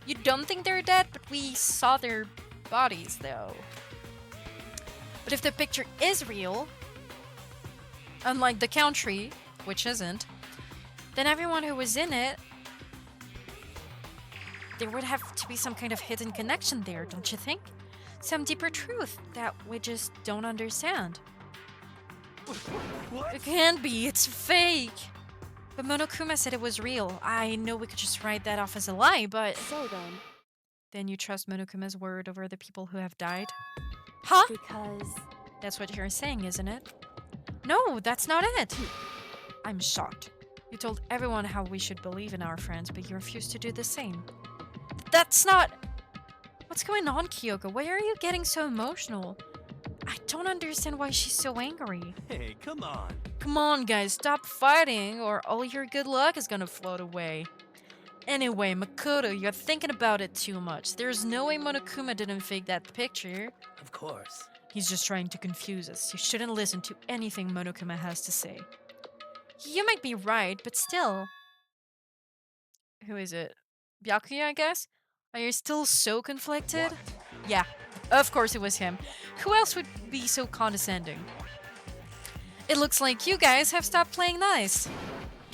You don't think they're dead, but we saw their bodies, though. But if the picture is real, unlike the country, which isn't, then everyone who was in it, there would have to be some kind of hidden connection there, don't you think? Some deeper truth that we just don't understand. What? It can't be, it's fake! But Monokuma said it was real. I know we could just write that off as a lie, but... So then, Then you trust Monokuma's word over the people who have died? Huh? because That's what you're saying, isn't it? No, that's not it! I'm shocked. You told everyone how we should believe in our friends, but you refused to do the same. That's not... What's going on, Kyoko? Why are you getting so emotional? I don't understand why she's so angry. Hey, come on. Come on, guys, stop fighting, or all your good luck is gonna float away. Anyway, Makoto, you're thinking about it too much. There's no way Monokuma didn't fake that picture. Of course. He's just trying to confuse us. You shouldn't listen to anything Monokuma has to say. You might be right, but still. Who is it? Byakuya, I guess? Are you still so conflicted? Yeah, of course it was him. Who else would be so condescending? It looks like you guys have stopped playing nice.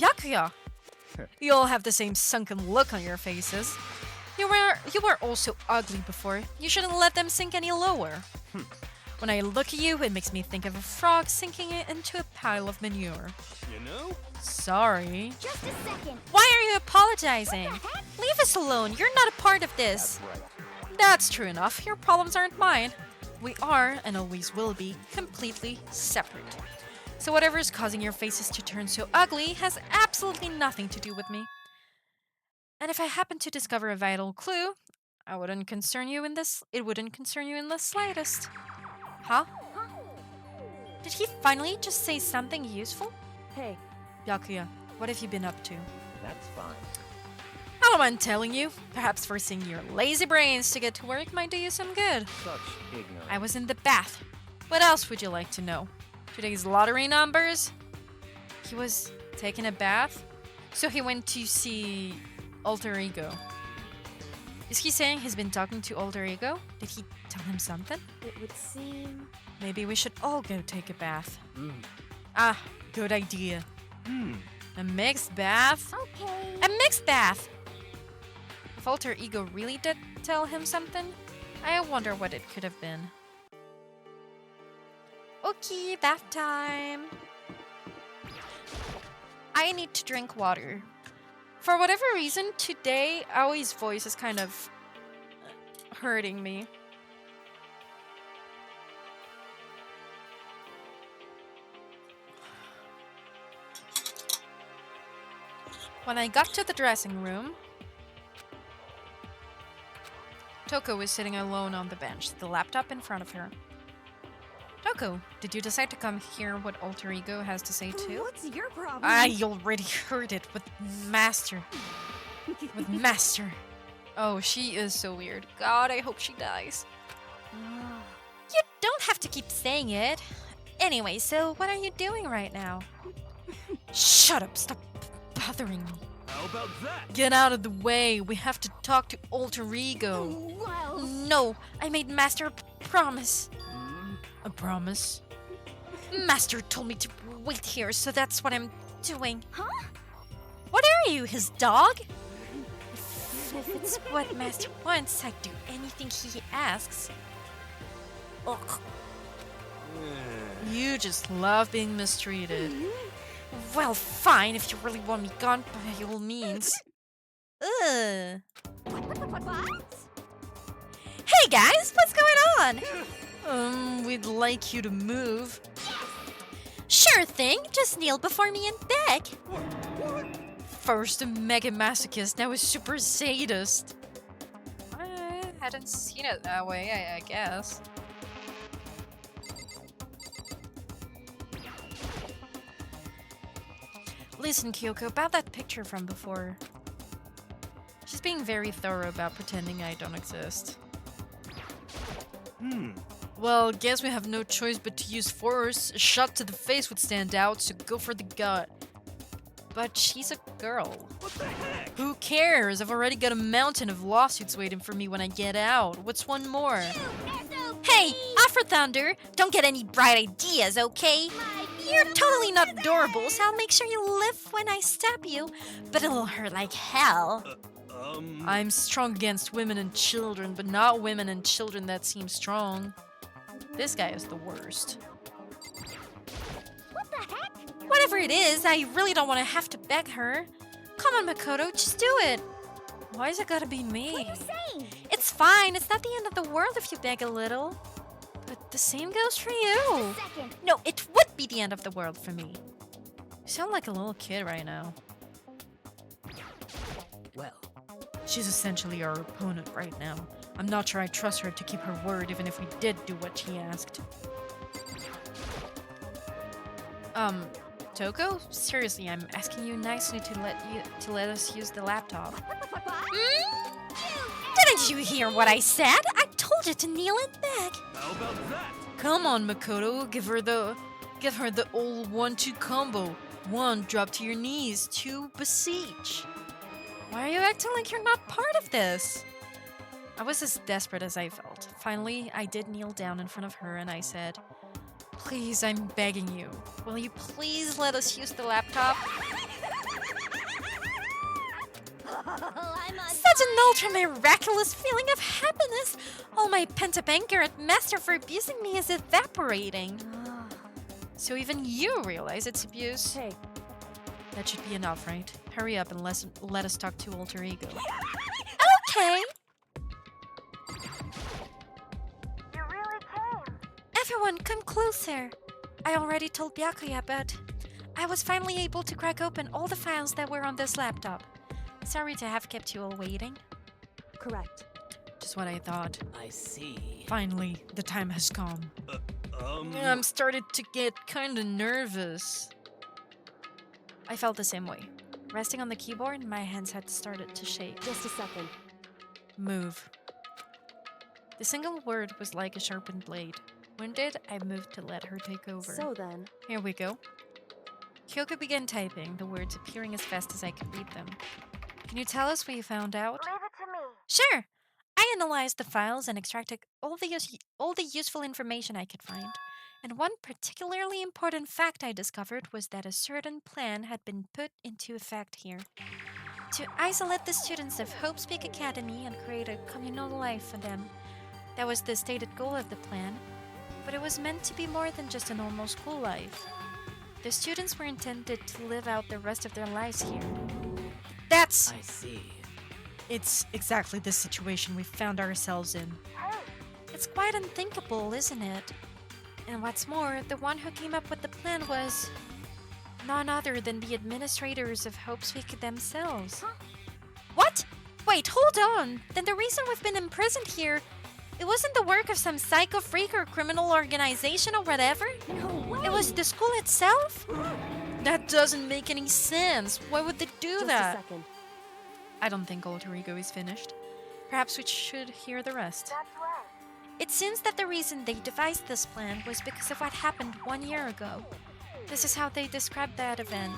Byakuya! You all have the same sunken look on your faces. You were also ugly before. You shouldn't let them sink any lower. When I look at you, it makes me think of a frog sinking it into a pile of manure. You know? Sorry. Just a second. Why are you apologizing? Leave us alone. You're not a part of this. That's true enough. Your problems aren't mine. We are, and always will be, completely separate. So whatever is causing your faces to turn so ugly has absolutely nothing to do with me. And if I happen to discover a vital clue, it wouldn't concern you in the slightest. Huh? Did he finally just say something useful? Hey, Byakuya, what have you been up to? That's fine. I don't mind telling you. Perhaps forcing your lazy brains to get to work might do you some good. Such ignorance. I was in the bath. What else would you like to know? Today's lottery numbers? He was taking a bath? So he went to see Alter Ego. Is he saying he's been talking to Alter Ego? Did he tell him something? it would seem... Maybe we should all go take a bath. Mm. Ah, good idea. A mixed bath? Okay. A mixed bath! If Alter Ego really did tell him something, I wonder what it could have been. Okay, bath time. I need to drink water. For whatever reason, today, Aoi's voice is kind of hurting me. When I got to the dressing room, Toko was sitting alone on the bench, the laptop in front of her. Toko, did you decide to come hear what Alter Ego has to say too? What's your problem? I already heard it with Master. With Master. Oh, she is so weird. God, I hope she dies. You don't have to keep saying it. Anyway, so what are you doing right now? Shut up, stop bothering me. How about that? Get out of the way, we have to talk to Alter Ego. Well, No, I made Master a promise. A promise? Master told me to wait here, so that's what I'm doing. Huh? What are you, his dog? If it's what Master wants, I'd do anything he asks. Ugh. You just love being mistreated. Well, fine, if you really want me gone, by all means. Ugh. what? Hey guys, what's going on? We'd like you to move. Sure thing, just kneel before me and beg. First a mega masochist, now a super sadist. I hadn't seen it that way, I guess. Listen, Kyoko, about that picture from before. She's being very thorough about pretending I don't exist. Well, guess we have no choice but to use force. A shot to the face would stand out, so go for the gut. But she's a girl. What the heck? Who cares? I've already got a mountain of lawsuits waiting for me when I get out. What's one more? Hey, Afro Thunder, don't get any bright ideas, okay? You're totally not adorable, so I'll make sure you live when I stab you. But it'll hurt like hell. I'm strong against women and children, but not women and children that seem strong. This guy is the worst. What the heck? Whatever it is, I really don't want to have to beg her. Come on, Makoto, just do it. Why is it gotta be me? What are you saying? It's fine, it's not the end of the world if you beg a little. But the same goes for you. Second. No, it would be the end of the world for me. You sound like a little kid right now. Well, She's essentially our opponent right now. I'm not sure I trust her to keep her word even if we did do what she asked. Toko? Seriously, I'm asking you nicely to let us use the laptop. Didn't you hear what I said? I told you to kneel and beg. How about that? Come on, Makoto, give her the old 1-2 combo. 1, drop to your knees. 2, beseech. Why are you acting like you're not part of this? I was as desperate as I felt. Finally, I did kneel down in front of her and I said, please, I'm begging you. Will you please let us use the laptop? Such an ultra miraculous feeling of happiness. All my pent-up anger at Master for abusing me is evaporating. So even you realize it's abuse? Hey, That should be enough, right? Hurry up and let us talk to Alter Ego. Okay. you really came. Everyone, come closer. I already told Byakuya, but I was finally able to crack open all the files that were on this laptop. Sorry to have kept you all waiting. Correct. Just what I thought. I see. Finally, the time has come. I'm started to get kinda nervous. I felt the same way. Resting on the keyboard, my hands had started to shake. Just a second. Move. The single word was like a sharpened blade. Wounded, I moved to let her take over. So then, Here we go. Kyoko began typing, the words appearing as fast as I could read them. Can you tell us what you found out? leave it to me. Sure. I analyzed the files and extracted all the useful information I could find. And one particularly important fact I discovered was that a certain plan had been put into effect here. To isolate the students of Hope's Peak Academy and create a communal life for them. That was the stated goal of the plan, but it was meant to be more than just a normal school life. The students were intended to live out the rest of their lives here. That's... I see. It's exactly the situation we found ourselves in. It's quite unthinkable, isn't it? And what's more, the one who came up with the plan was none other than the administrators of Hope's Peak themselves. What? Wait, hold on. Then the reason we've been imprisoned here, it wasn't the work of some psycho freak or criminal organization or whatever? No way. It was the school itself? That doesn't make any sense. Why would they do Just that? a second. I don't think Alter Ego is finished. Perhaps we should hear the rest. It seems that the reason they devised this plan was because of what happened 1 year ago. This is how they described that event.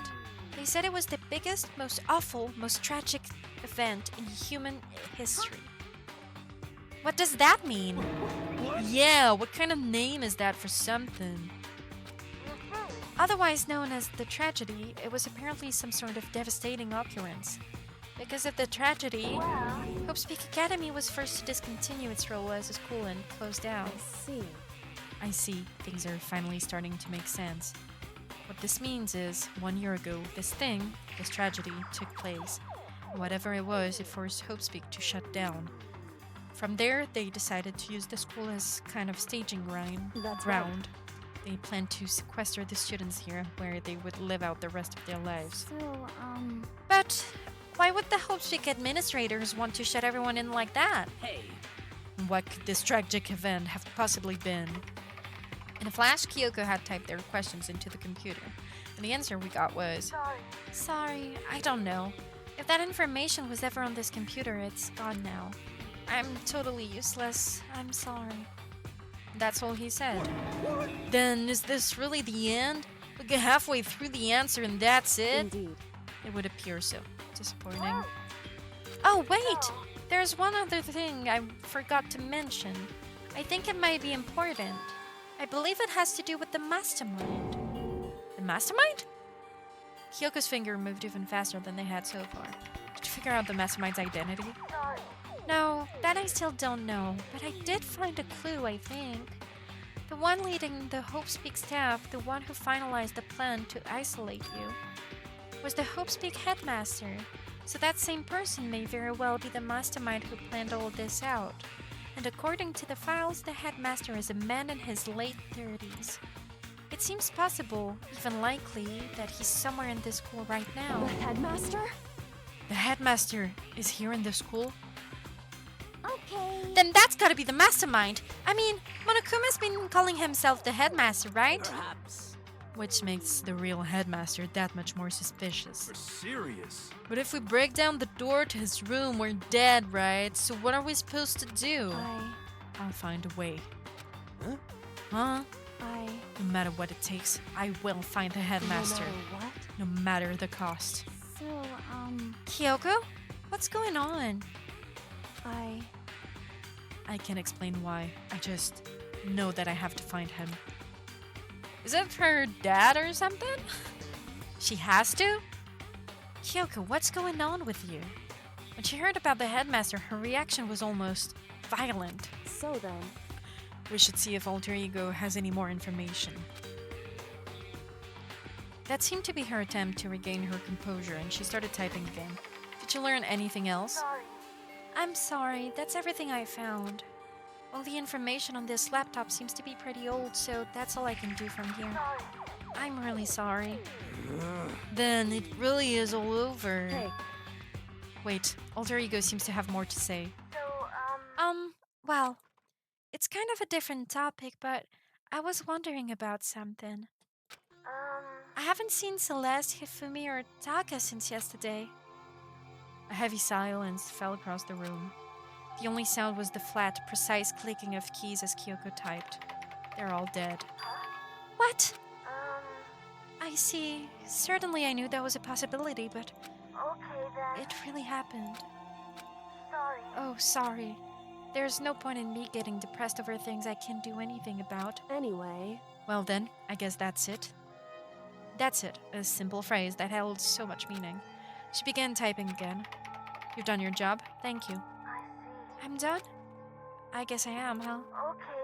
They said it was the biggest, most awful, most tragic event in human history. What does that mean? Yeah, what kind of name is that for something? Otherwise known as the tragedy, it was apparently some sort of devastating occurrence. Because of the tragedy, Hope's Peak Academy was forced to discontinue its role as a school and close down. See. I see, things are finally starting to make sense. What this means is, 1 year ago, this tragedy, took place. Whatever it was, it forced Hope's Peak to shut down. From there, they decided to use the school as kind of staging ground. They planned to sequester the students here, where they would live out the rest of their lives. So, But why would the Hope's Peak administrators want to shut everyone in like that? Hey, What could this tragic event have possibly been? In a flash, Kyoko had typed their questions into the computer, and the answer we got was, Sorry, I don't know. If that information was ever on this computer, it's gone now. I'm totally useless. I'm sorry. that's all he said. Then is this really the end? We get halfway through the answer and that's it? indeed. It would appear so. Disappointing. Oh, wait! There's one other thing I forgot to mention. I think it might be important. I believe it has to do with the mastermind. The mastermind? Kyoko's finger moved even faster than they had so far. Did you figure out the mastermind's identity? No, that I still don't know, but I did find a clue, I think. The one leading the Hope's Peak staff, the one who finalized the plan to isolate you, was the Hope's Peak headmaster. So that same person may very well be the mastermind who planned all this out. And according to the files, the headmaster is a man in his late 30s. It seems possible, even likely, that he's somewhere in this school right now. The headmaster? The headmaster is here in the school? Okay. Then that's gotta be the mastermind. I mean, Monokuma's been calling himself the headmaster, right? Perhaps. Which makes the real headmaster that much more suspicious. For serious. But if we break down the door to his room, we're dead, right? So what are we supposed to do? I'll find a way. Huh? Huh? I... No matter what it takes, I will find the headmaster. No matter what? No matter the cost. So, Kyoko? What's going on? I can't explain why. I just know that I have to find him. Is it her dad or something? She has to? Kyoko, what's going on with you? When she heard about the headmaster, her reaction was almost violent. So then... We should see if Alter Ego has any more information. That seemed to be her attempt to regain her composure, and she started typing again. Did you learn anything else? I'm sorry, that's everything I found. All the information on this laptop seems to be pretty old, so that's all I can do from here. I'm really sorry. Then it really is all over. Hey. Wait, Alter Ego seems to have more to say. Well, it's kind of a different topic, but I was wondering about something. I haven't seen Celeste, Hifumi, or Taka since yesterday. A heavy silence fell across the room. The only sound was the flat, precise clicking of keys as Kyoko typed. They're all dead. What? I see. Certainly I knew that was a possibility, but Okay then. it really happened. Sorry. Oh, sorry. There's no point in me getting depressed over things I can't do anything about. Anyway... Well then, I guess that's it. That's it, a simple phrase that held so much meaning. She began typing again. You've done your job, thank you. I see. I'm done? I guess I am, huh? Okay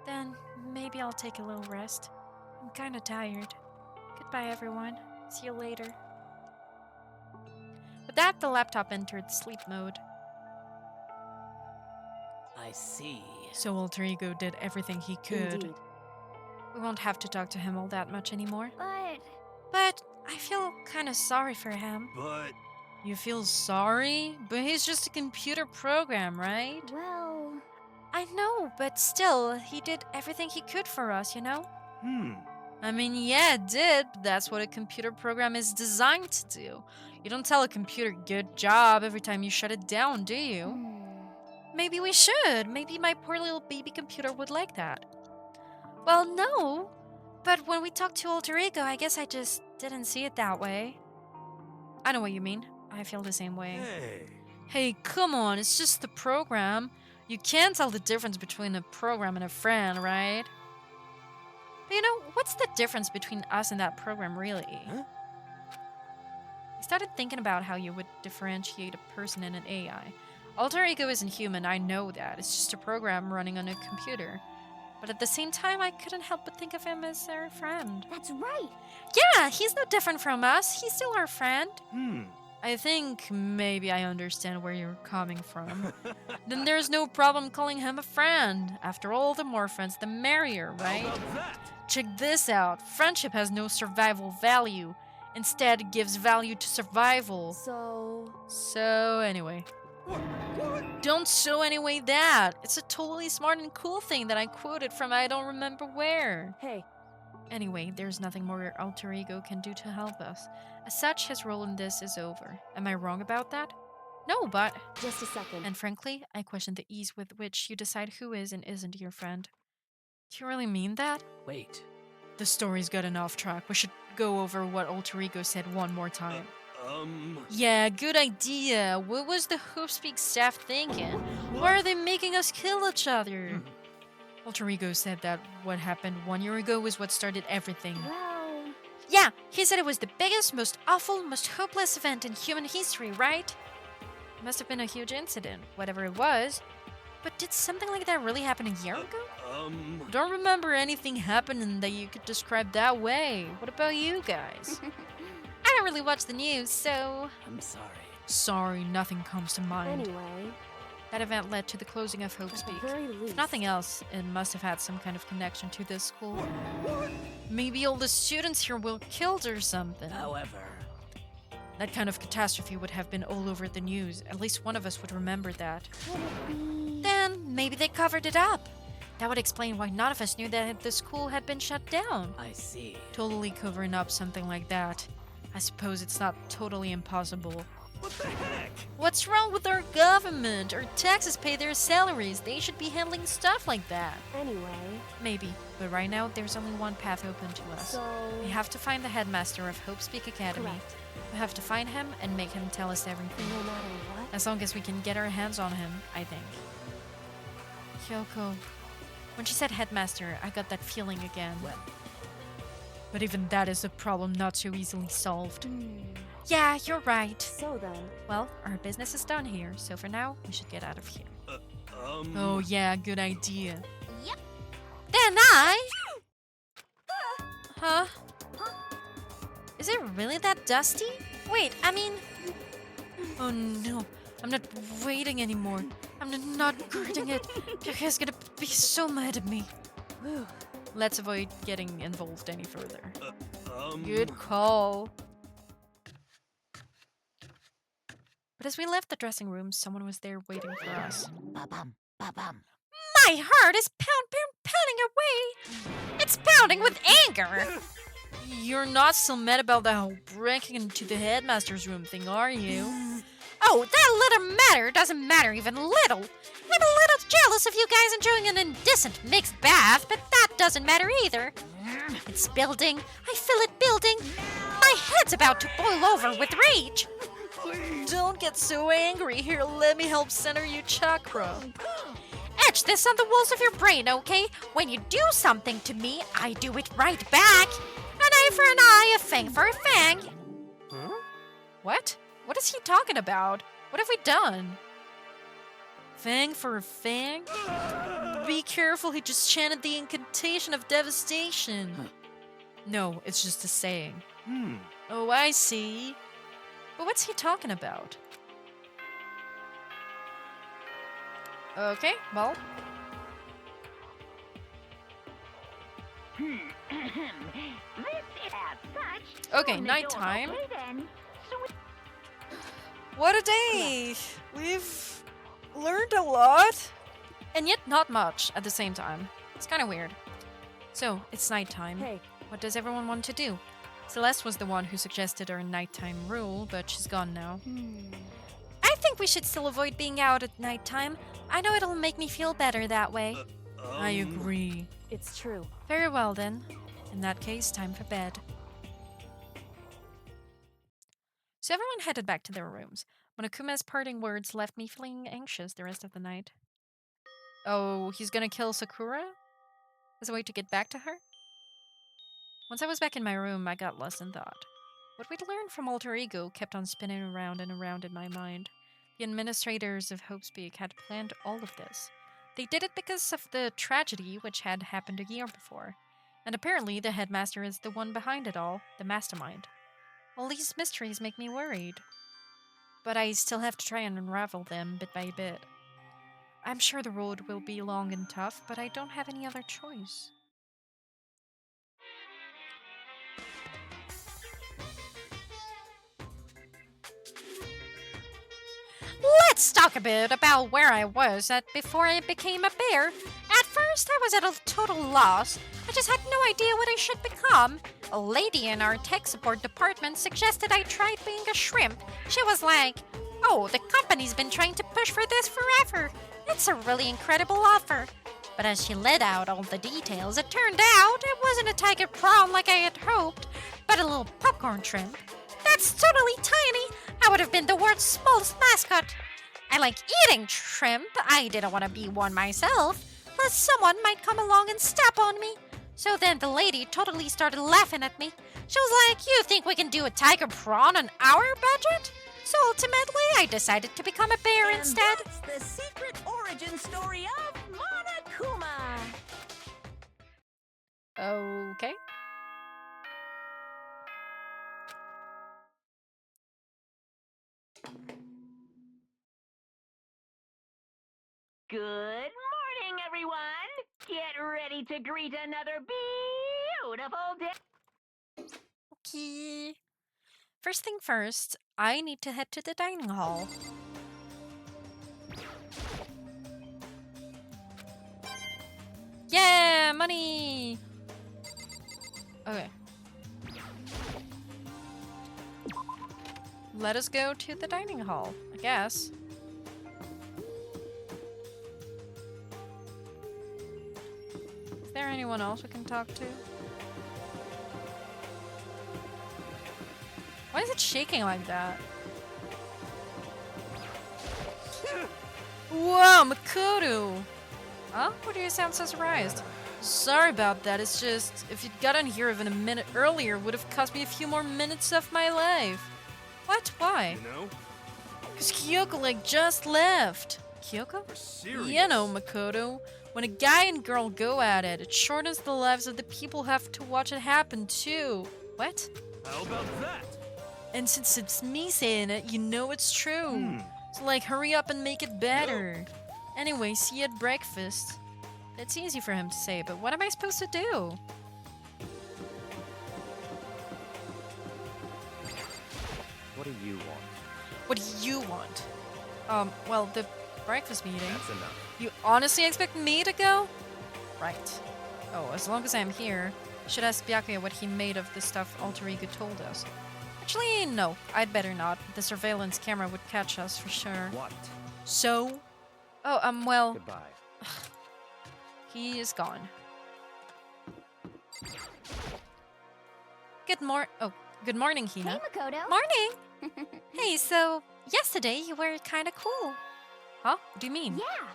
then. Then maybe I'll take a little rest. I'm kinda tired. Goodbye, everyone. See you later. With that, the laptop entered sleep mode. I see. So Alter Ego did everything he could. Indeed. We won't have to talk to him all that much anymore. But I feel kinda sorry for him. But You feel sorry? But he's just a computer program, right? Well... I know, but still, he did everything he could for us, you know? I mean, yeah, it did. That's what a computer program is designed to do. You don't tell a computer good job every time you shut it down, do you? Maybe we should. Maybe my poor little baby computer would like that. Well, no. But when we talked to Alter Ego, I guess I just didn't see it that way. I know what you mean. I feel the same way. hey, Hey, come on, it's just the program. You can't tell the difference between a program and a friend, right? But you know, what's the difference between us and that program, really? Huh? I started thinking about how you would differentiate a person and an AI. Alter Ego isn't human, I know that. It's just a program running on a computer. But at the same time, I couldn't help but think of him as our friend. That's right. Yeah, he's no different from us. He's still our friend. I think maybe I understand where you're coming from. Then there's no problem calling him a friend. After all, the more friends, the merrier, right? how about that? Check this out. Friendship has no survival value. Instead, it gives value to survival. So anyway. Don't so anyway that. It's a totally smart and cool thing that I quoted from I don't remember where. Hey, Anyway, there's nothing more Alter Ego can do to help us. As such, his role in this is over. Am I wrong about that? No, but... just a second. And frankly, I question the ease with which you decide who is and isn't your friend. Do you really mean that? Wait. The story's gotten off track. We should go over what Alter Ego said one more time. Yeah, good idea. What was the Hoopspeak staff thinking? Why are they making us kill each other? Alter Ego said that what happened 1 year ago was what started everything. Well... Yeah, he said it was the biggest, most awful, most hopeless event in human history, right? It must have been a huge incident, whatever it was. But did something like that really happen a year ago? Don't remember anything happening that you could describe that way. What about you guys? I don't really watch the news, so... I'm sorry. Sorry, nothing comes to mind. Anyway... That event led to the closing of at Hoopspeak. the very least... If nothing else, it must have had some kind of connection to this school. Maybe all the students here were killed or something. However, That kind of catastrophe would have been all over the news. At least one of us would remember that. Could it be... Maybe they covered it up. That would explain why none of us knew that the school had been shut down. I see. Totally covering up something like that. I suppose it's not totally impossible. What the heck? What's wrong with our government? Our taxes pay their salaries. They should be handling stuff like that. Anyway, Maybe, but right now there's only one path open to us. so... We have to find the headmaster of Hope Speak Academy. Correct. We have to find him and make him tell us everything. No matter what? As long as we can get our hands on him, I think. Kyoko. When she said headmaster, I got that feeling again. Well. But even that is a problem not so easily solved. Yeah, you're right. So then, Well, our business is done here, so for now, we should get out of here. Um... Oh yeah, good idea. Then I... Huh? Is it really that dusty? Wait, I mean... Oh no, I'm not waiting anymore. I'm not girding it. Pyoke's gonna be so mad at me. Let's avoid getting involved any further. Good call. But as we left the dressing room, someone was there waiting for us. Ba-bum, ba-bum. My heart is pounding away. It's pounding with anger. You're not still mad about the whole breaking into the headmaster's room thing, are you? Oh, that little matter doesn't matter even little. I'm a little jealous of you guys enjoying an indecent mixed bath, but that doesn't matter either. It's building. I feel it building. My head's about to boil over with rage. Don't get so angry. Here, let me help center you chakra. Etch this on the walls of your brain, okay? When you do something to me, I do it right back. An eye for an eye, a fang for a fang. What? What is he talking about? What have we done? Fang for a fang? Be careful, he just chanted the incantation of devastation. No, it's just a saying. Oh, I see. But what's he talking about? Okay, well. Okay, nighttime. What a day! We've learned a lot. And yet not much at the same time. It's kind of weird. So, it's nighttime. hey, What does everyone want to do? Celeste was the one who suggested our nighttime rule, but she's gone now. I think we should still avoid being out at nighttime. I know it'll make me feel better that way. I agree. it's true. Very well then. In that case, time for bed. So everyone headed back to their rooms. Monokuma's parting words left me feeling anxious the rest of the night. Oh, he's gonna kill Sakura? As a way to get back to her? Once I was back in my room, I got lost in thought. What we'd learned from Alter Ego kept on spinning around and around in my mind. The administrators of Hopespeak had planned all of this. They did it because of the tragedy which had happened a year before. And apparently the headmaster is the one behind it all, the mastermind. All these mysteries make me worried. But I still have to try and unravel them bit by bit. I'm sure the road will be long and tough, but I don't have any other choice. Let's talk a bit about where I was at before I became a bear. At first, I was at a total loss. I just had no idea what I should become. A lady in our tech support department suggested I tried being a shrimp. She was like, "Oh, the company's been trying to push for this forever. It's a really incredible offer." But as she laid out all the details, it turned out it wasn't a tiger prawn like I had hoped, but a little popcorn shrimp. That's totally tiny. I would have been the world's smallest mascot. I like eating shrimp. I didn't want to be one myself. Plus, someone might come along and step on me. So then the lady totally started laughing at me. She was like, "You think we can do a tiger prawn on our budget?" So ultimately, I decided to become a bear And instead. that's the secret origin story of Monokuma. Okay. Good morning, everyone. Get ready to greet another beautiful day. Okay. First thing first, I need to head to the dining hall. Yeah, money! Okay. Let us go to the dining hall, I guess. Is there anyone else we can talk to? Why is it shaking like that? Whoa, Makoto! Huh? What do you sound so surprised? Sorry about that, it's just, if you'd gotten here even a minute earlier, would have cost me a few more minutes of my life. What? Why? You know? Because Kyoko, like, just left. Kyoko? We're serious. You know, Makoto. When a guy and girl go at it, it shortens the lives of the people who have to watch it happen, too. What? How about that? And since it's me saying it, you know it's true. So, like, hurry up and make it better. Anyway, see you at breakfast. That's easy for him to say, but what am I supposed to do? What do you want? What do you want? Well, the breakfast meeting. That's enough. You honestly expect me to go? Right. Oh, as long as I'm here, I should ask Byakuya what he made of the stuff Alter Ego told us. Actually, no. I'd better not. The surveillance camera would catch us for sure. What? So? Oh, well, Goodbye. he is gone. Good morning, Hina. Hey, Makoto. Morning! Hey, so yesterday you were kinda cool. Huh? What do you mean? Yeah.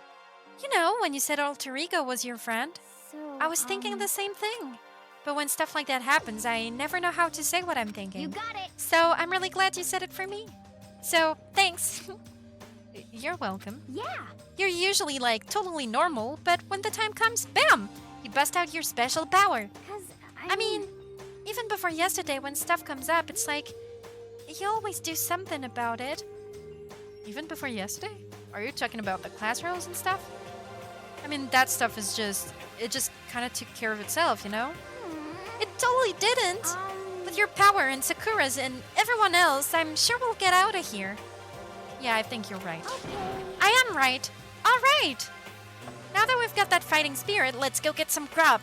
You know, when you said Alter Ego was your friend, So, I was thinking the same thing. But when stuff like that happens, I never know how to say what I'm thinking. You got it. So I'm really glad you said it for me. So, thanks. You're welcome. Yeah. You're usually like totally normal, but when the time comes, bam! You bust out your special power. Cause I mean, even before yesterday when stuff comes up, it's like you always do something about it. Even before yesterday? Are you talking about the class roles and stuff? I mean, that stuff is it just kind of took care of itself, you know? It totally didn't. With your power and Sakura's and everyone else, I'm sure we'll get out of here. Yeah, I think you're right. Okay. I am right. All right. Now that we've got that fighting spirit, let's go get some grub.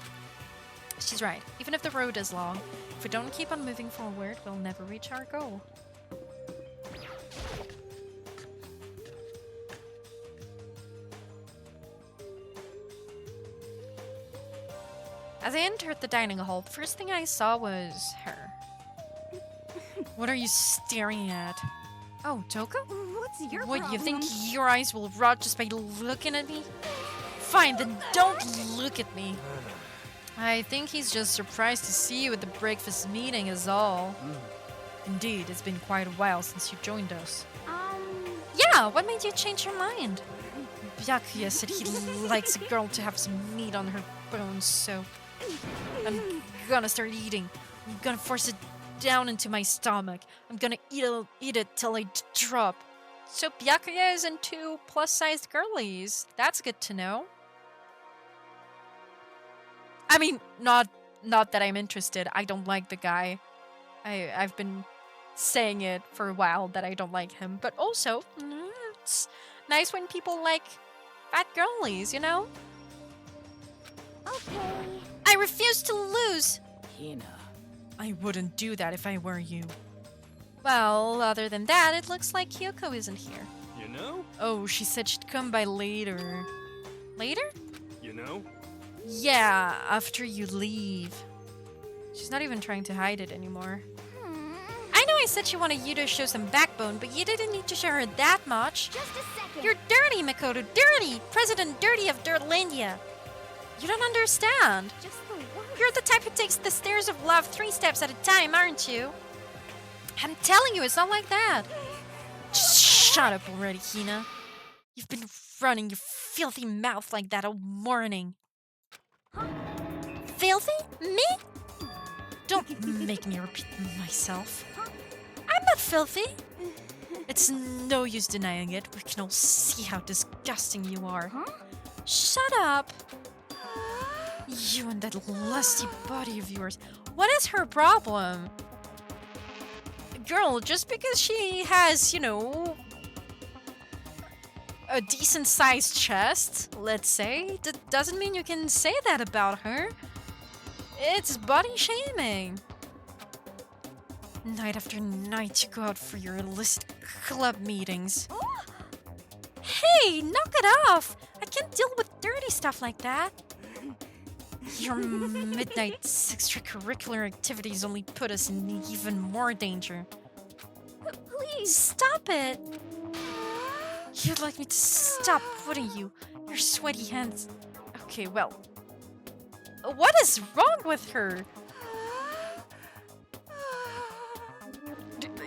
She's right. Even if the road is long, if we don't keep on moving forward, we'll never reach our goal. As I entered the dining hall, the first thing I saw was her. What are you staring at? Oh, Toko? What's your What, problem? you think your eyes will rot just by looking at me? Fine, then don't look at me. I think he's just surprised to see you at the breakfast meeting is all. Indeed, it's been quite a while since you joined us. Yeah, what made you change your mind? Byakuya said he likes a girl to have some meat on her bones, so I'm gonna start eating. I'm gonna force it down into my stomach. I'm gonna eat it till I drop. So Byakuya is into plus-sized girlies. That's good to know. I mean, not that I'm interested. I don't like the guy. I've been saying it for a while that I don't like him. But also, it's nice when people like fat girlies, you know? Okay. I refuse to lose. Hina. I wouldn't do that if I were you. Well, other than that, it looks like Kyoko isn't here. You know? Oh, she said she'd come by later. Later? You know? Yeah, after you leave. She's not even trying to hide it anymore. I know I said she wanted you to show some backbone, but you didn't need to show her that much. Just a second. You're dirty, Makoto. Dirty! President Dirty of Dirtlandia. You don't understand. just the one. You're the type who takes the stairs of love 3 steps at a time, aren't you? I'm telling you, it's not like that. Just shut up already, Hina. You've been running your filthy mouth like that all morning. Filthy? Me? Don't make me repeat myself. I'm not filthy. It's no use denying it. We can all see how disgusting you are. Shut up. You and that lusty body of yours. What is her problem? Girl, just because she has, you know, a decent sized chest, let's say. That doesn't mean you can say that about her. It's body shaming. Night after night, you go out for your illicit club meetings. Hey, knock it off! I can't deal with dirty stuff like that. Your midnight extracurricular activities only put us in even more danger. Please stop it! You'd like me to stop, wouldn't you? Your sweaty hands. Okay, well. What is wrong with her?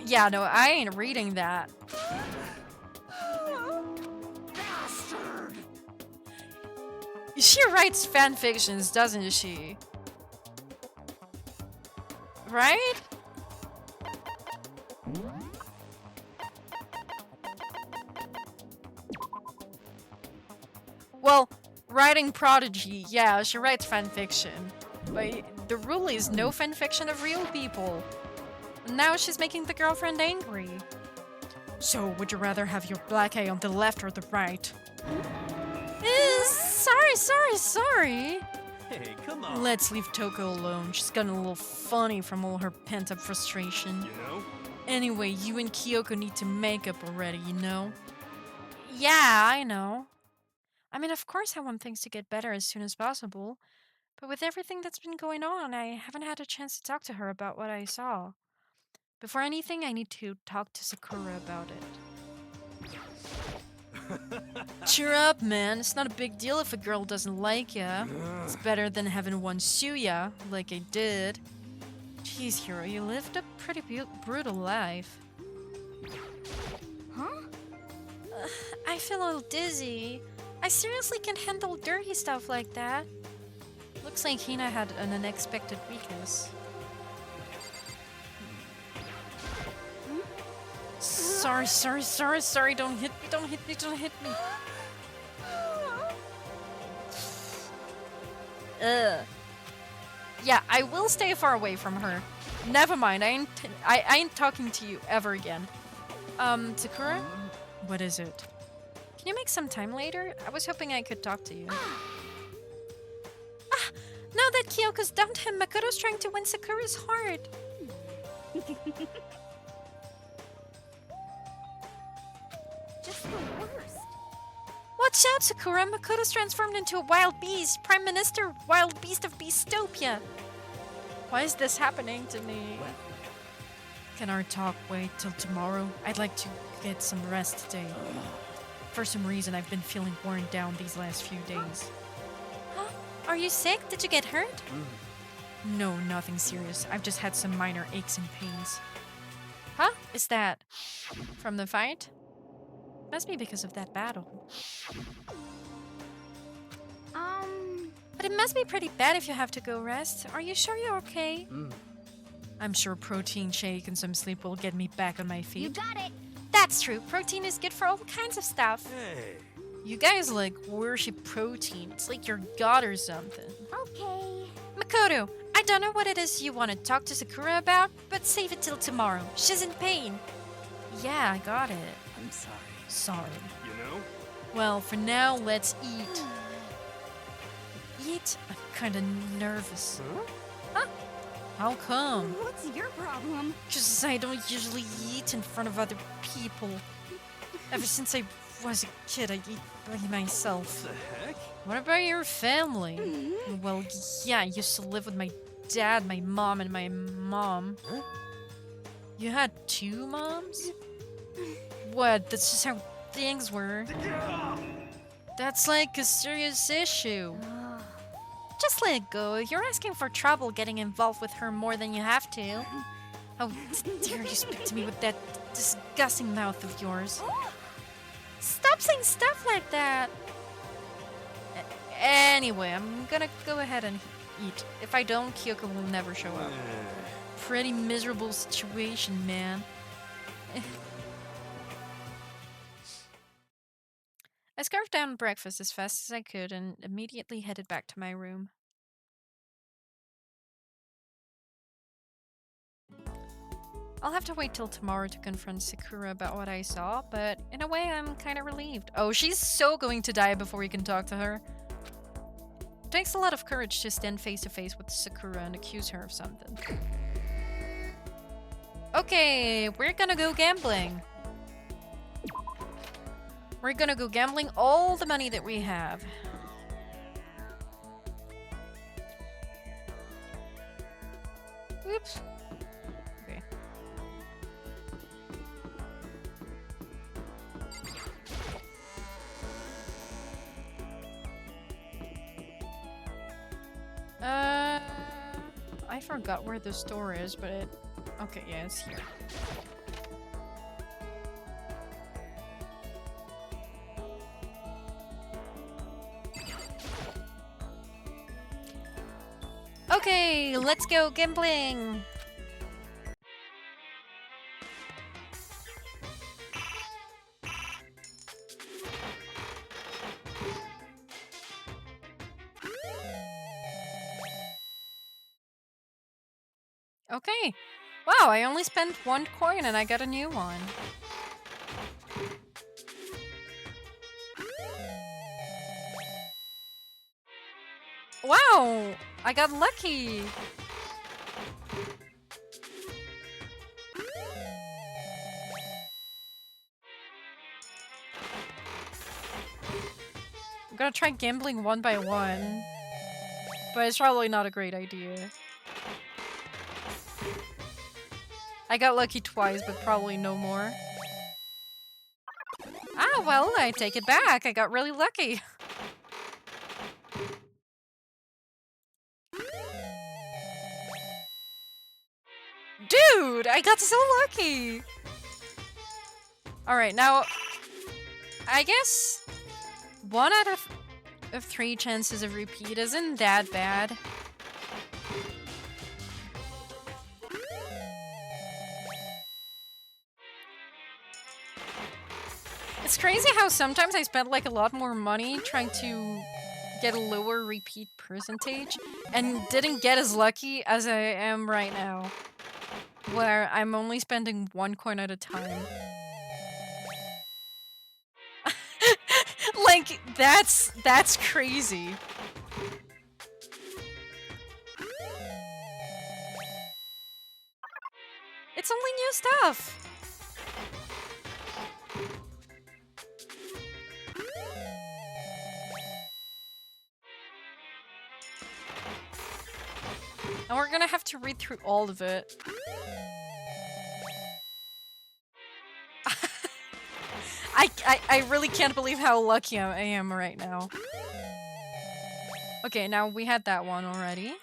Yeah, no, I ain't reading that. Bastard! She writes fan fictions, doesn't she? Right? Well, writing prodigy, yeah, she writes fanfiction. But the rule is no fanfiction of real people. Now she's making the girlfriend angry. So, would you rather have your black eye on the left or the right? Sorry. Hey, come on. Let's leave Toko alone. She's gotten a little funny from all her pent-up frustration. You know? Anyway, you and Kyoko need to make up already, you know? Yeah, I know. I mean, of course I want things to get better as soon as possible. But with everything that's been going on, I haven't had a chance to talk to her about what I saw. Before anything, I need to talk to Sakura about it. Cheer up, man. It's not a big deal if a girl doesn't like ya. It's better than having one sue ya, like I did. Jeez, Hiro, you lived a pretty brutal life. Huh? I feel a little dizzy. I seriously can't handle dirty stuff like that. Looks like Hina had an unexpected weakness. Sorry, don't hit me. Ugh. Yeah, I will stay far away from her. Never mind, I ain't talking to you ever again. Sakura? What is it? Can you make some time later? I was hoping I could talk to you. Now that Kyoko's dumped him, Makoto's trying to win Sakura's heart. Just the worst. Watch out, Sakura! Makoto's transformed into a wild beast! Prime Minister, wild beast of Beastopia! Why is this happening to me? Can our talk wait till tomorrow? I'd like to get some rest today. For some reason, I've been feeling worn down these last few days. Huh? Are you sick? Did you get hurt? No, nothing serious. I've just had some minor aches and pains. Huh? Is that from the fight? Must be because of that battle. But it must be pretty bad if you have to go rest. Are you sure you're okay? I'm sure protein shake and some sleep will get me back on my feet. You got it. That's true. Protein is good for all kinds of stuff. Hey. You guys like worship protein. It's like your god or something. Okay. Makoto, I don't know what it is you want to talk to Sakura about, but save it till tomorrow. She's in pain. Yeah, I got it. I'm sorry. Sorry. You know? Well, for now, let's eat. Eat? I'm kinda nervous. Huh? How come? What's your problem? 'Cause I don't usually eat in front of other people. Ever since I was a kid, I eat by myself. The heck? What about your family? Well, yeah, I used to live with my dad, my mom, and my mom. Huh? You had two moms? What? That's just how things were. That's like a serious issue. Just let it go. You're asking for trouble getting involved with her more than you have to. How dare you speak to me with that disgusting mouth of yours? Stop saying stuff like that! Anyway, I'm gonna go ahead and eat. If I don't, Kyoko will never show up. Pretty miserable situation, man. I scarfed down breakfast as fast as I could and immediately headed back to my room. I'll have to wait till tomorrow to confront Sakura about what I saw, but in a way I'm kind of relieved. Oh, she's so going to die before we can talk to her. It takes a lot of courage to stand face to face with Sakura and accuse her of something. Okay, we're gonna go gambling. We're gonna go gambling all the money that we have. Oops. Okay. I forgot where the store is, but it... Okay, yeah, it's here. Okay, let's go gambling! Okay. Wow, I only spent 1 coin and I got a new one. Wow! I got lucky! I'm gonna try gambling 1 by 1. But it's probably not a great idea. I got lucky twice, but probably no more. Ah, well, I take it back. I got really lucky. Dude, I got so lucky! Alright, now... I guess... 1 out of 3 chances of repeat isn't that bad. It's crazy how sometimes I spend like a lot more money trying to get a lower repeat percentage and didn't get as lucky as I am right now, where I'm only spending 1 coin at a time. Like, that's crazy. It's only new stuff. And we're gonna have to read through all of it. I really can't believe how lucky I am right now. Okay, now we had that one already.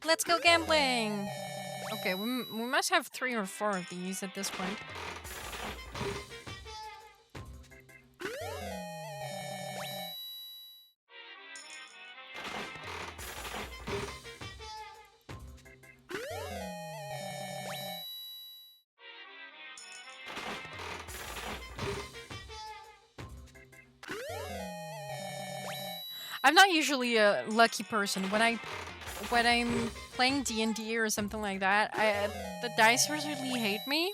Let's go gambling! Okay, we must have 3 or 4 of these at this point. I'm not usually a lucky person. When I'm playing D&D or something like that, the dice really hate me.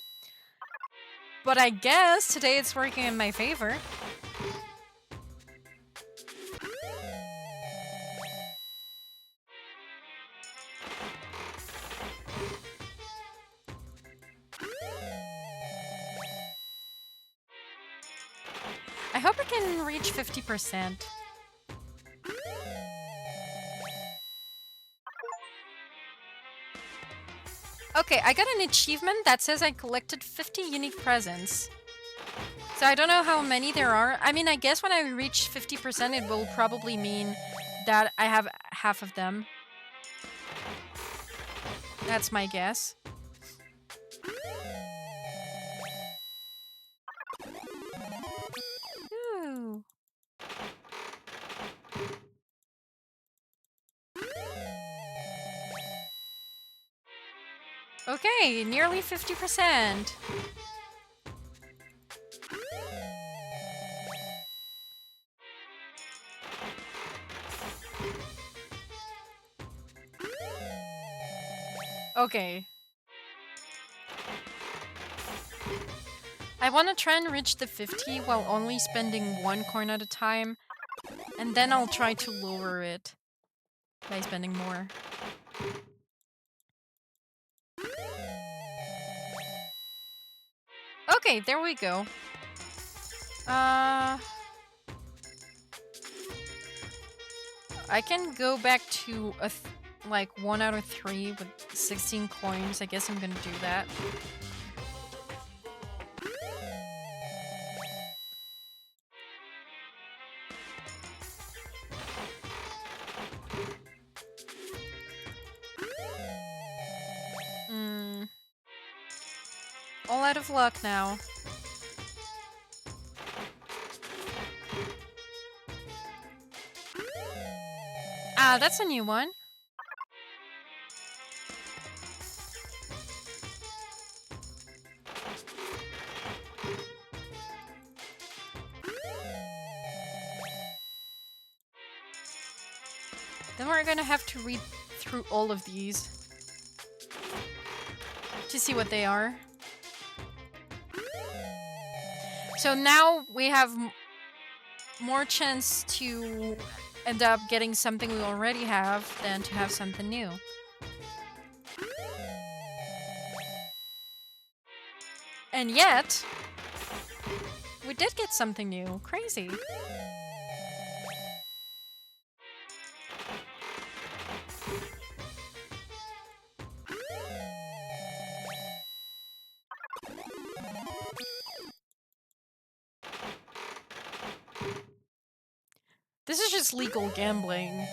But I guess today it's working in my favor. I hope I can reach 50%. Okay, I got an achievement that says I collected 50 unique presents. So I don't know how many there are. I mean, I guess when I reach 50%, it will probably mean that I have half of them. That's my guess. Ooh. Okay, nearly 50%. Okay. I want to try and reach the 50 while only spending 1 coin at a time. And then I'll try to lower it by spending more. Okay, there we go. I can go back to like 1 out of 3 with 16 coins. I guess I'm gonna do that. All out of luck now. Ah, that's a new one. Then we're gonna have to read through all of these to see what they are. So now we have more chance to end up getting something we already have than to have something new. And yet, we did get something new. Crazy. This is just legal gambling.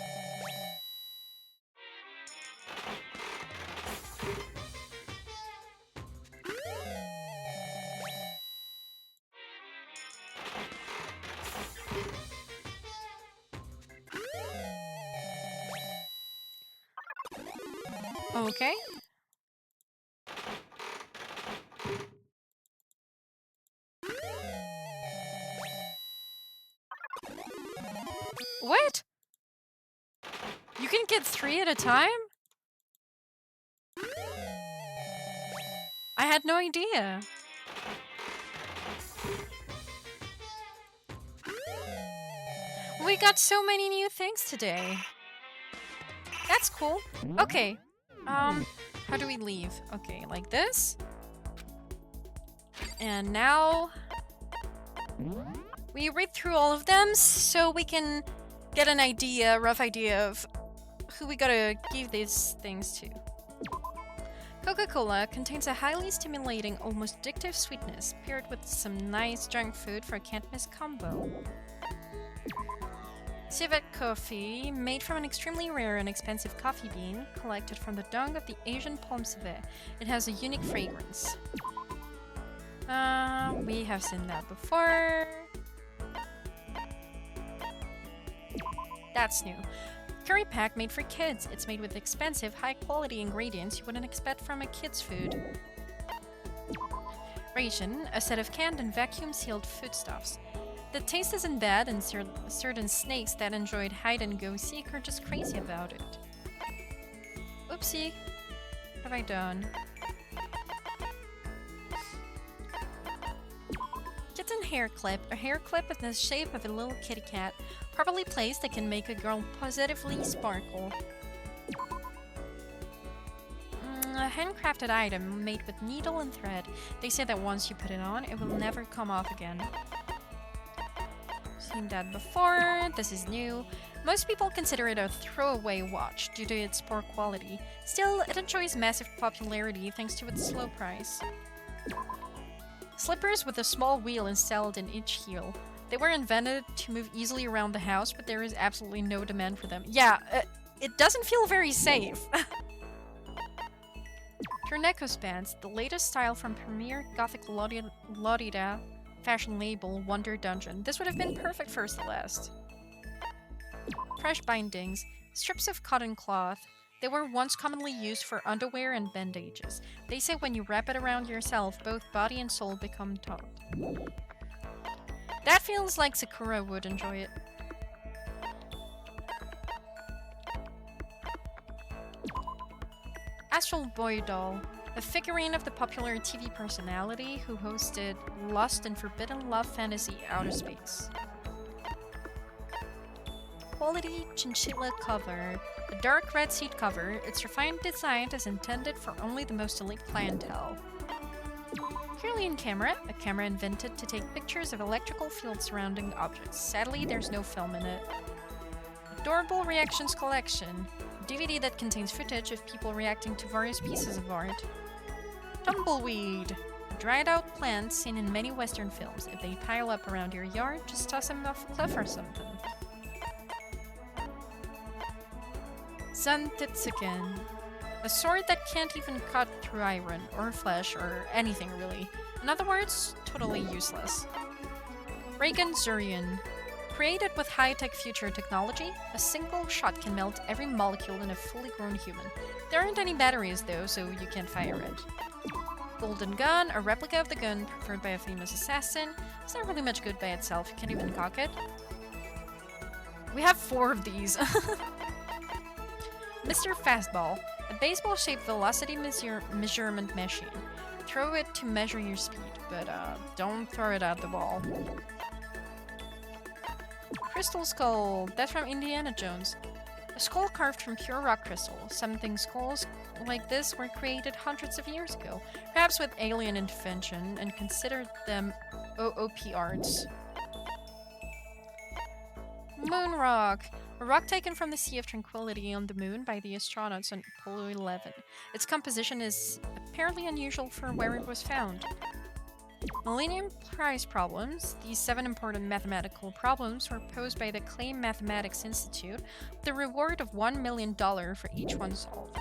Okay. What? You can get 3 at a time? I had no idea. We got so many new things today. That's cool. Okay. How do we leave? Okay, like this. And now we read through all of them so we can get an idea, rough idea of who we gotta give these things to. Coca-Cola contains a highly stimulating, almost addictive sweetness paired with some nice junk food for a can't-miss combo. Civet coffee, made from an extremely rare and expensive coffee bean collected from the dung of the Asian palm civet. It has a unique fragrance. We have seen that before. That's new. Curry pack made for kids. It's made with expensive, high-quality ingredients you wouldn't expect from a kid's food. Ration, a set of canned and vacuum-sealed foodstuffs. The taste isn't bad, and certain snakes that enjoyed hide-and-go-seek are just crazy about it. Oopsie. What have I done? Kitten hair clip. A hair clip in the shape of a little kitty cat. Properly placed, it can make a girl positively sparkle. A handcrafted item made with needle and thread. They say that once you put it on, it will never come off again. Seen that before. This is new. Most people consider it a throwaway watch due to its poor quality. Still, it enjoys massive popularity thanks to its low price. Slippers with a small wheel installed in each heel. They were invented to move easily around the house, but there is absolutely no demand for them. Yeah, it doesn't feel very safe. Torneco spans, the latest style from premier Gothic Lodida fashion label Wonder Dungeon. This would have been perfect for Celeste. Fresh bindings, strips of cotton cloth. They were once commonly used for underwear and bandages. They say when you wrap it around yourself, both body and soul become taut. That feels like Sakura would enjoy it. As Astral Boy doll, a figurine of the popular TV personality who hosted Lost and Forbidden Love Fantasy Outer Space. Quality chinchilla cover. A dark red seat cover, its refined design is intended for only the most elite clientele. Kirlian camera, a camera invented to take pictures of electrical fields surrounding objects. Sadly, there's no film in it. Adorable Reactions Collection, a DVD that contains footage of people reacting to various pieces of art. Tumbleweed, a dried out plant seen in many Western films. If they pile up around your yard, just toss them off a cliff or something. Zantitsuken, a sword that can't even cut through iron, or flesh, or anything really. In other words, totally useless. Reagan Zurian, created with high-tech future technology, a single shot can melt every molecule in a fully grown human. There aren't any batteries though, so you can't fire it. Golden Gun, a replica of the gun preferred by a famous assassin. It's not really much good by itself, you can't even cock it. We have 4 of these. Mr. Fastball, a baseball-shaped velocity measurement machine. Throw it to measure your speed, but don't throw it at the wall. Crystal Skull, that's from Indiana Jones. A skull carved from pure rock crystal. Some think skulls like this were created hundreds of years ago, perhaps with alien intervention, and considered them OOP arts. Moon Rock, a rock taken from the Sea of Tranquility on the moon by the astronauts on Apollo 11. Its composition is apparently unusual for where it was found. Millennium Prize problems. These 7 important mathematical problems were posed by the Clay Mathematics Institute with the reward of $1 million for each one solved.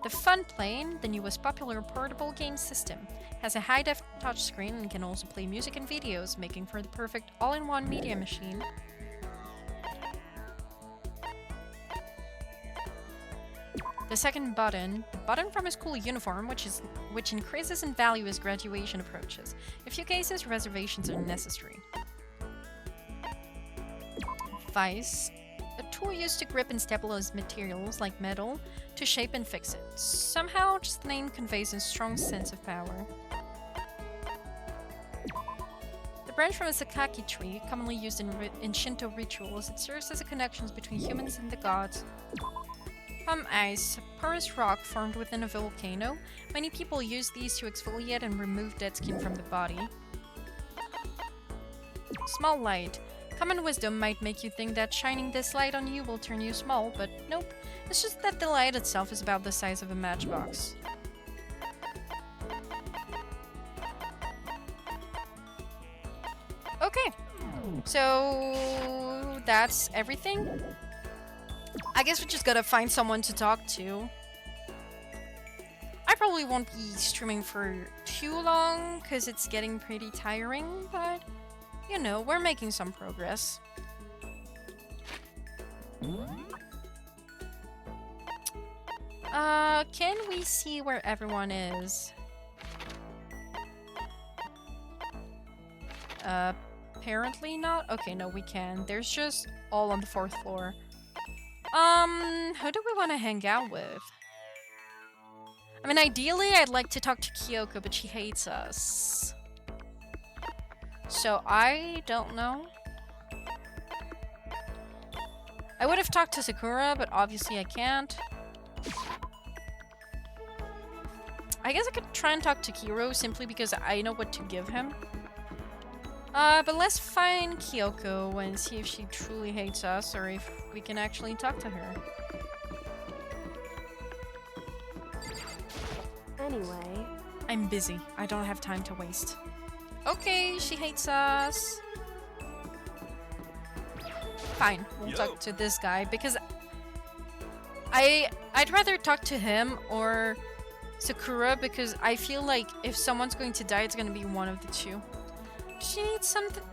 The Fun Plane, the newest popular portable game system, has a high-def touchscreen and can also play music and videos, making for the perfect all-in-one media machine. The second button, the button from a school uniform, which increases in value as graduation approaches. In a few cases, reservations are necessary. Vice, a tool used to grip and stabilize materials like metal to shape and fix it. Somehow, just the name conveys a strong sense of power. The branch from a sakaki tree, commonly used in Shinto rituals, it serves as a connection between humans and the gods. Ice, a porous rock formed within a volcano. Many people use these to exfoliate and remove dead skin from the body. Small light. Common wisdom might make you think that shining this light on you will turn you small, but nope. It's just that the light itself is about the size of a matchbox. Okay, so that's everything. I guess we just gotta find someone to talk to. I probably won't be streaming for too long because it's getting pretty tiring, but you know, we're making some progress. Can we see where everyone is? Apparently not. Okay, no, we can. There's just all on the 4th floor. Who do we want to hang out with? I mean, ideally, I'd like to talk to Kyoko, but she hates us. So, I don't know. I would have talked to Sakura, but obviously I can't. I guess I could try and talk to Kiro, simply because I know what to give him. But let's find Kyoko and see if she truly hates us or if we can actually talk to her. Anyway, I'm busy. I don't have time to waste. Okay, she hates us. Fine, we'll talk to this guy because I'd rather talk to him or Sakura because I feel like if someone's going to die, it's going to be one of the two.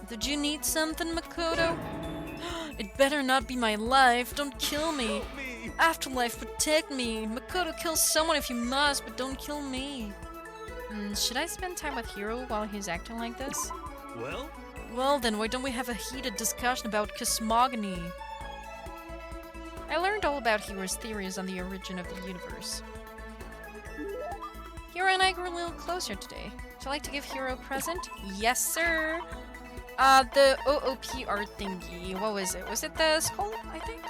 Did you need something, Makoto? It better not be my life. Don't kill me. Afterlife, protect me. Makoto, kill someone if you must, but don't kill me. Should I spend time with Hiro while he's acting like this? Well then, why don't we have a heated discussion about cosmogony? I learned all about Hiro's theories on the origin of the universe. Hero and I grew a little closer today. Would you like to give Hero a present? Yes, sir. The OOP art thingy. What was it? Was it the skull, I think?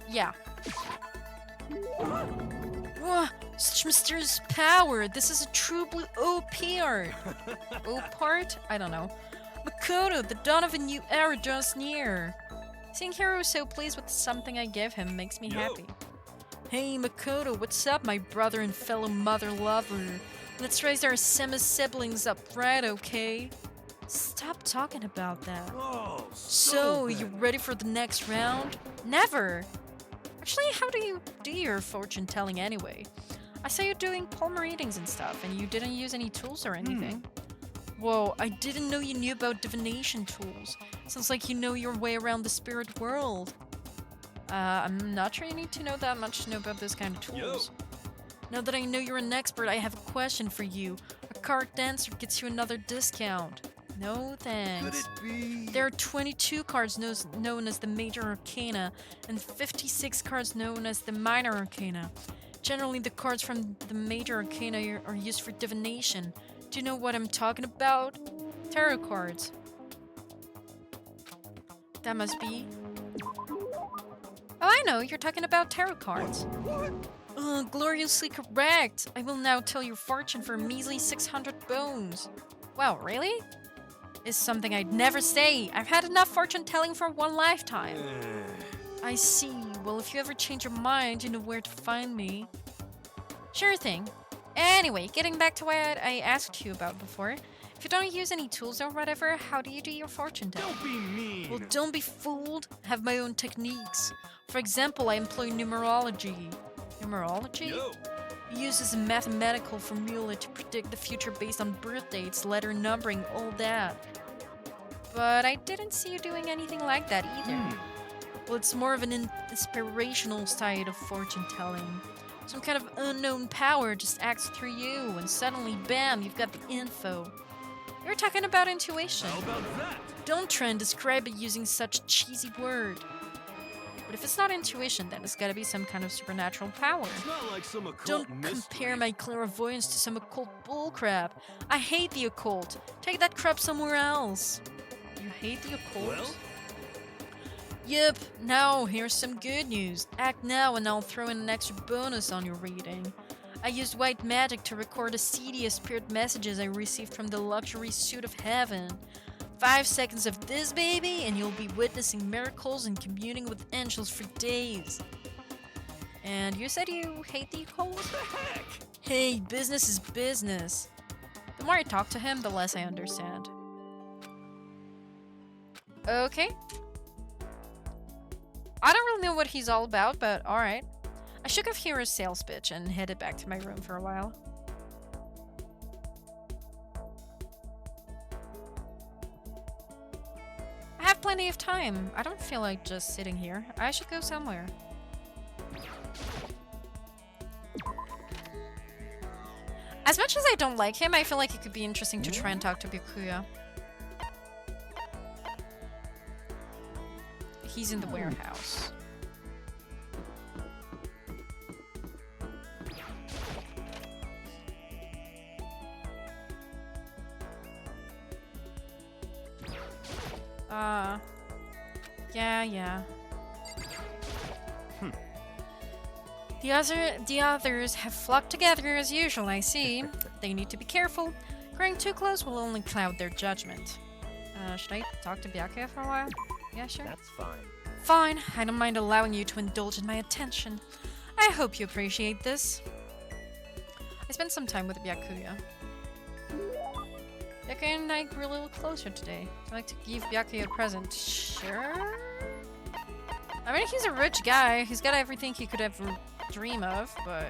Yeah. Whoa, such mysterious power. This is a true blue OP art. OP art? I don't know. Makoto, the dawn of a new era draws near. Seeing Hero so pleased with something I give him makes me happy. Hey Makoto, what's up, my brother and fellow mother lover? Let's raise our siblings up right, okay? Stop talking about that. Oh, So, you ready for the next round? Never! Actually, how do you do your fortune telling anyway? I saw you doing palm readings and stuff, and you didn't use any tools or anything. Whoa, I didn't know you knew about divination tools. Sounds like you know your way around the spirit world. I'm not sure you need to know that much to know about this kind of tools. Now that I know you're an expert, I have a question for you. A card dancer gets you another discount. No thanks. Could it be? There are 22 cards known as the Major Arcana and 56 cards known as the Minor Arcana. Generally, the cards from the Major Arcana are used for divination. Do you know what I'm talking about? Tarot cards. That must be... Oh, I know, you're talking about tarot cards. Gloriously correct! I will now tell your fortune for a measly 600 bones. Wow, really? Is something I'd never say. I've had enough fortune telling for one lifetime. I see. Well, if you ever change your mind, you know where to find me. Sure thing. Anyway, getting back to what I asked you about before. If you don't use any tools or whatever, how do you do your fortune telling? Don't be mean. Well, don't be fooled. I have my own techniques. For example, I employ numerology. Numerology? Yo. It uses a mathematical formula to predict the future based on birth dates, letter numbering, all that. But I didn't see you doing anything like that either. Well, it's more of an inspirational side of fortune telling. Some kind of unknown power just acts through you, and suddenly, bam, you've got the info. You're talking about intuition. How about that? Don't try and describe it using such a cheesy word. But if it's not intuition, then it's gotta be some kind of supernatural power. It's not like some occult Don't mystery. compare my clairvoyance to some occult bullcrap. I hate the occult. Take that crap somewhere else. You hate the occult? Well? Yep, now here's some good news. Act now and I'll throw in an extra bonus on your reading. I used white magic to record a CD of spirit messages I received from the luxury suite of heaven. 5 seconds of this, baby, and you'll be witnessing miracles and communing with angels for days. And you said you hate the occult? What the heck? Hey, business is business. The more I talk to him, the less I understand. Okay. I don't really know what he's all about, but alright. I shook off Hero's sales pitch and headed back to my room for a while. I have plenty of time. I don't feel like just sitting here. I should go somewhere. As much as I don't like him, I feel like it could be interesting to try and talk to Byakuya. He's in the warehouse. Yeah. The others have flocked together as usual, I see. They need to be careful. Growing too close will only cloud their judgment. Should I talk to Byakuya for a while? Yeah, sure. That's fine. Fine, I don't mind allowing you to indulge in my attention. I hope you appreciate this. I spent some time with Byakuya. Byakuya and I grew a little closer today. I'd like to give Byakuya a present. Sure? I mean, he's a rich guy. He's got everything he could ever dream of, but...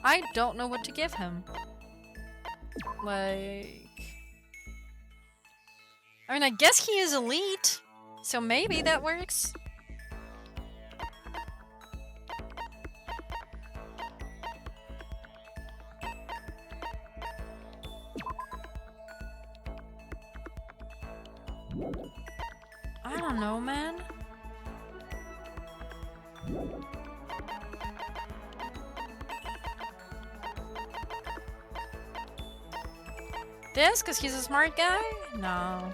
I don't know what to give him. Like... I mean, I guess he is elite, so maybe that works. I don't know, man. This, because he's a smart guy? No.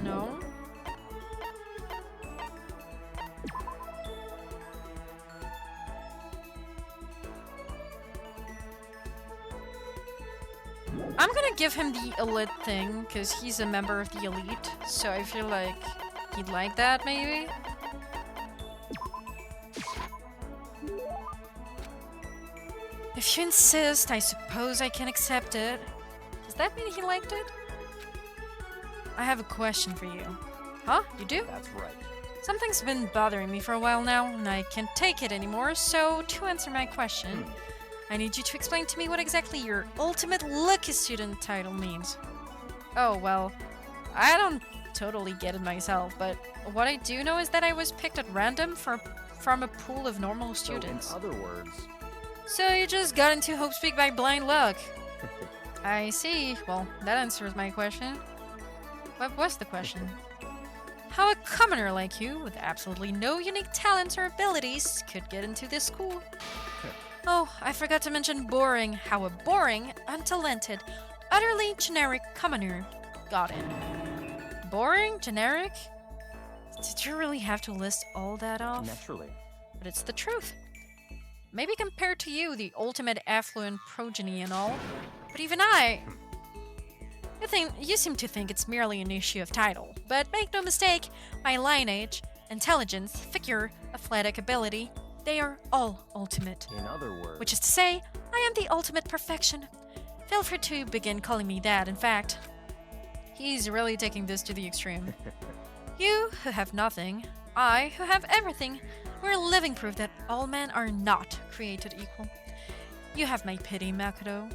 No. I'm gonna give him the elite thing, because he's a member of the elite, so I feel like he'd like that, maybe? If you insist, I suppose I can accept it. Does that mean he liked it? I have a question for you. Huh? You do? That's right. Something's been bothering me for a while now, and I can't take it anymore, so to answer my question, I need you to explain to me what exactly your ultimate lucky student title means. Oh, well, I don't totally get it myself, but what I do know is that I was picked at random from a pool of normal students. So in other words, So you just got into Hope Speak by blind luck. I see. Well, that answers my question. What was the question? How a commoner like you, with absolutely no unique talents or abilities, could get into this school. Oh, I forgot to mention boring. How a boring, untalented, utterly generic commoner got in. Boring? Generic? Did you really have to list all that off? naturally. But it's the truth. Maybe compared to you, the ultimate affluent progeny and all, but even I... You seem to think it's merely an issue of title, but make no mistake, my lineage, intelligence, figure, athletic ability, they are all ultimate. In other words, Which is to say, I am the ultimate perfection. Feel free to begin calling me that, in fact. He's really taking this to the extreme. You, who have nothing, I, who have everything, we're living proof that all men are not created equal. You have my pity, Makoto.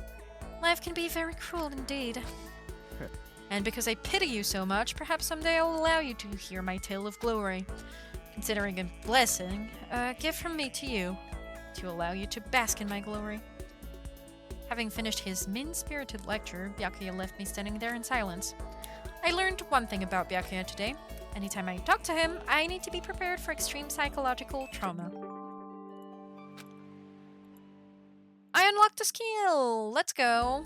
Life can be very cruel indeed. And because I pity you so much, perhaps someday I'll allow you to hear my tale of glory. Considering a blessing, a gift from me to you, to allow you to bask in my glory. Having finished his mean-spirited lecture, Byakuya left me standing there in silence. I learned one thing about Byakuya today. Anytime I talk to him, I need to be prepared for extreme psychological trauma. I unlocked a skill! Let's go!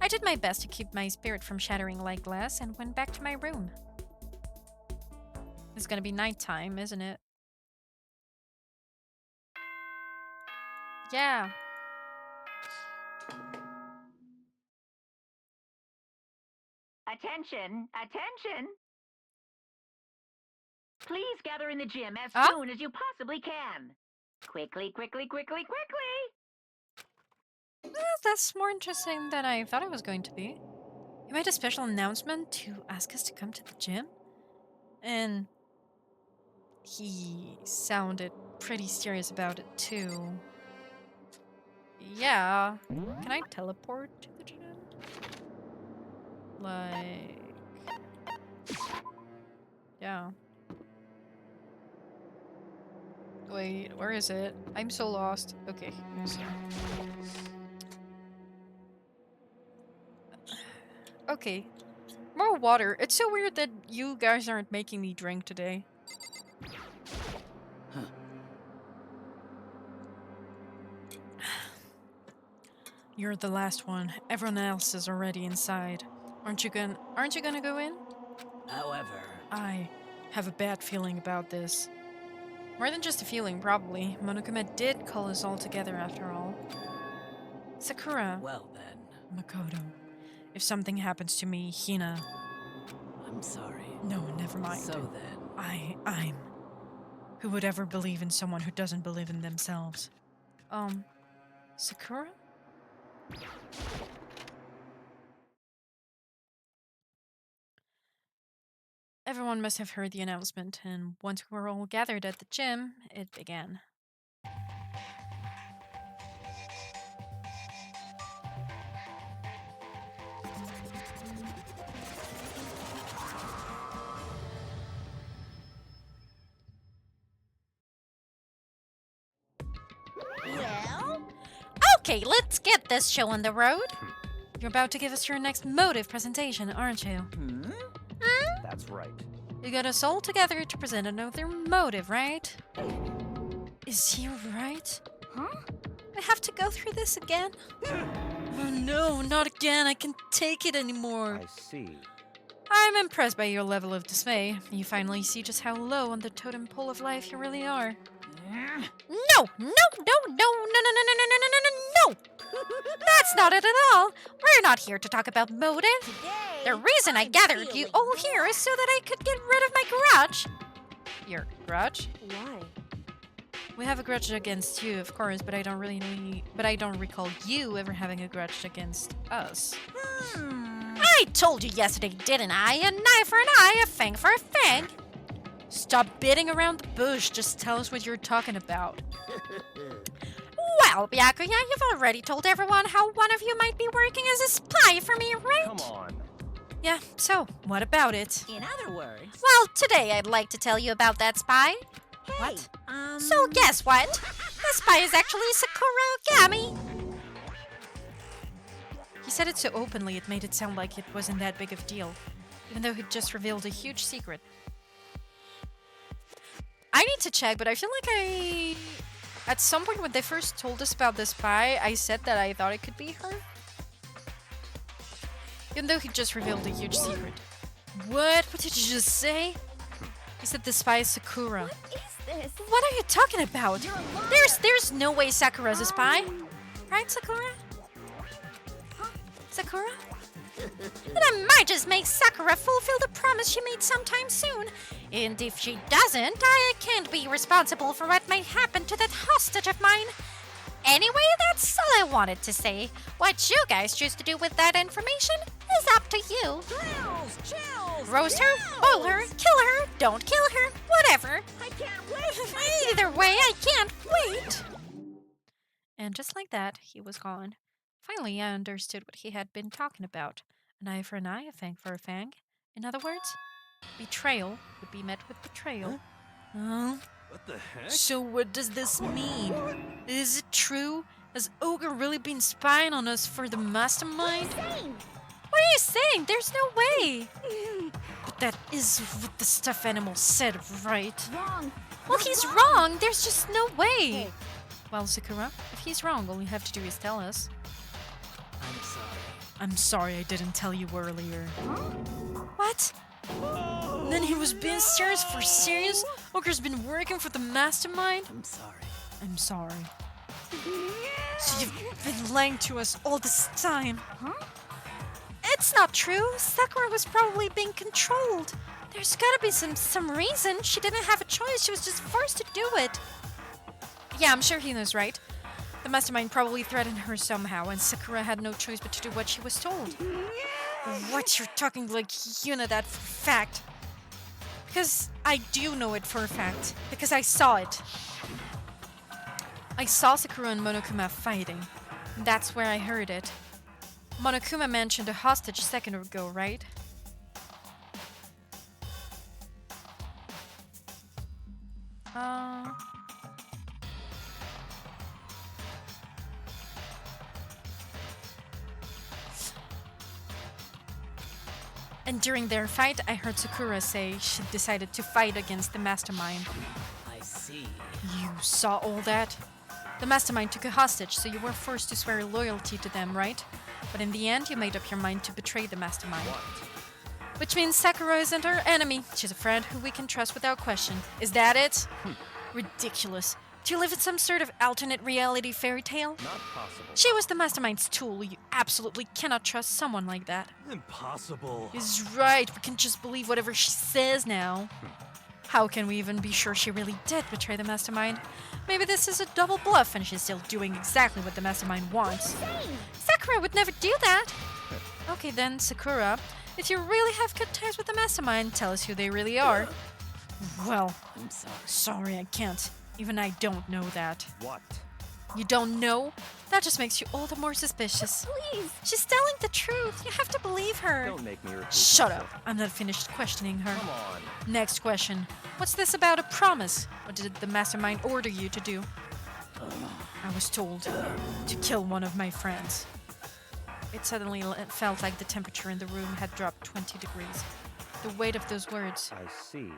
I did my best to keep my spirit from shattering like glass and went back to my room. It's gonna be nighttime, isn't it? Yeah. Attention! Attention! Please gather in the gym as Huh? soon as you possibly can. Quickly, quickly, quickly, quickly! That's more interesting than I thought it was going to be. He made a special announcement to ask us to come to the gym. And he sounded pretty serious about it too. Yeah. Can I teleport to the gym? Like... Yeah. Wait, where is it? I'm so lost. Okay, here's here. Okay. More water. It's so weird that you guys aren't making me drink today. You're the last one. Everyone else is already inside. Aren't you gonna go in? However, I have a bad feeling about this. More than just a feeling, probably. Monokuma did call us all together after all. Sakura. well then, Makoto. If something happens to me, Hina... I'm sorry. No, never mind. So then, I'm... Who would ever believe in someone who doesn't believe in themselves? Sakura? everyone must have heard the announcement, and once we were all gathered at the gym, it began. Well, Okay, let's get this show on the road. You're about to give us your next motive presentation, aren't you? That's right. You got us all together to present another motive, right? Is he right? huh? I have to go through this again? Oh no, not again. I can't take it anymore. I see. I'm impressed by your level of dismay. You finally see just how low on the totem pole of life you really are. No, no, no, no, no, no, no, no, no, no, no, no, no! That's not it at all. We're not here to talk about motive. Today, The reason I I'm gathered you feeling all here is so that I could get rid of my grudge. Your grudge? Why? We have a grudge against you, of course, but I don't recall you ever having a grudge against us. I told you yesterday, didn't I? An eye for an eye, a fang for a fang. Stop beating around the bush. Just tell us what you're talking about. Well, Byakuya, you've already told everyone how one of you might be working as a spy for me, right? Come on. Yeah, so, what about it? In other words, Well, today I'd like to tell you about that spy. hey, So guess what? The spy is actually Sakura Ogami. He said it so openly it made it sound like it wasn't that big of a deal, even though he'd just revealed a huge secret. I need to check, but I feel like at some point when they first told us about the spy, I said that I thought it could be her. Even though he just revealed a huge secret. What? What did you just say? He said the spy is Sakura. what is this? What are you talking about? There's no way Sakura's a spy. Right, Sakura? Sakura? But I might just make Sakura fulfill the promise she made sometime soon. And if she doesn't, I can't be responsible for what might happen to that hostage of mine. Anyway, that's all I wanted to say. What you guys choose to do with that information is up to you. Chills! Roast her, boil her, kill her, don't kill her, whatever. I can't wait! Either way, I can't wait. And just like that, he was gone. Finally, I understood what he had been talking about. An eye for an eye, a fang for a fang. In other words, betrayal would be met with betrayal. What the heck? So what does this mean? Is it true? Has Ogre really been spying on us for the mastermind? What are you saying? There's no way! But that is what the stuffed animal said, right? Wrong. Well, he's wrong! There's just no way! Well, Sakura, if he's wrong, all you have to do is tell us. I'm sorry. I'm sorry I didn't tell you earlier. What? Then he was being serious for serious? Ogre's been working for the mastermind? I'm sorry. I'm sorry. So you've been lying to us all this time? It's not true. Sakura was probably being controlled. There's gotta be some reason. She didn't have a choice. She was just forced to do it. Yeah, I'm sure he knows, right? The mastermind probably threatened her somehow, and Sakura had no choice but to do what she was told. What? You're talking like you know that for a fact. Because I do know it for a fact. Because I saw it. I saw Sakura and Monokuma fighting. That's where I heard it. Monokuma mentioned a hostage a second ago, right? And during their fight, I heard Sakura say she decided to fight against the mastermind. I see. You saw all that? The mastermind took a hostage, so you were forced to swear loyalty to them, right? But in the end, you made up your mind to betray the mastermind. Which means Sakura isn't our enemy. She's a friend who we can trust without question. Is that it? Ridiculous. Do you live in some sort of alternate reality fairy tale? Not possible. She was the mastermind's tool. You absolutely cannot trust someone like that. Impossible. He's right. We can just believe whatever she says now. How can we even be sure she really did betray the mastermind? Maybe this is a double bluff and she's still doing exactly what the mastermind wants. Sakura would never do that. Okay then, Sakura. If you really have good ties with the mastermind, tell us who they really are. Well, I'm sorry. sorry, I can't. Even I don't know that. What? You don't know? That just makes you all the more suspicious. Please. She's telling the truth. You have to believe her. Don't make me repeat Shut myself. up. I'm not finished questioning her. Come on. Next question. What's this about a promise? What did the mastermind order you to do? I was told to kill one of my friends. It suddenly felt like the temperature in the room had dropped 20 degrees. The weight of those words. I see.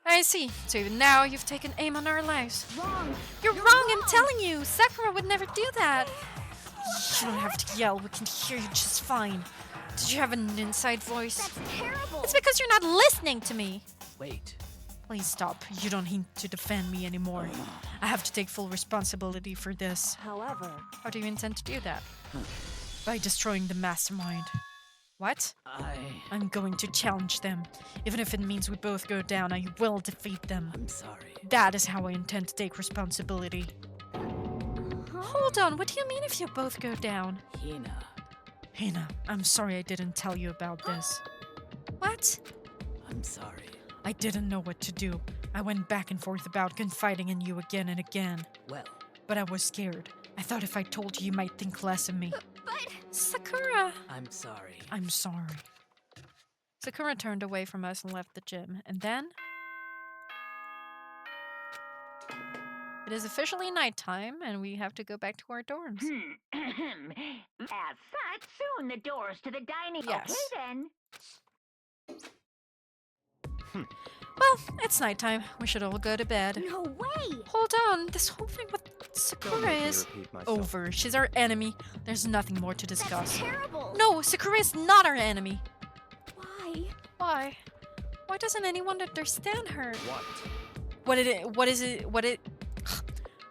I see. So now you've taken aim on our lives. Wrong. You're wrong, I'm telling you. Sakura would never do that. You don't have to yell. We can hear you just fine. Did you have an inside voice? That's terrible. It's because you're not listening to me. Wait. Please stop. You don't need to defend me anymore. I have to take full responsibility for this. However, How do you intend to do that? By destroying the mastermind. What? I'm going to challenge them. Even if it means we both go down, I will defeat them. I'm sorry. That is how I intend to take responsibility. Hold on, what do you mean if you both go down? Hina. Hina, I'm sorry I didn't tell you about this. What? I'm sorry. I didn't know what to do. I went back and forth about confiding in you again and again. Well, But I was scared. I thought if I told you, you might think less of me. but Sakura! I'm sorry. I'm sorry. Sakura turned away from us and left the gym. And then... It is officially nighttime, and we have to go back to our dorms. As such, soon the doors to the dining. Yes. Okay then. Well, it's nighttime. We should all go to bed. no way. Hold on, this whole thing with Don't Sakura make me is repeat myself. over. She's our enemy. There's nothing more to That's discuss. terrible. No, Sakura is not our enemy. Why? Why? Why doesn't anyone understand her? What?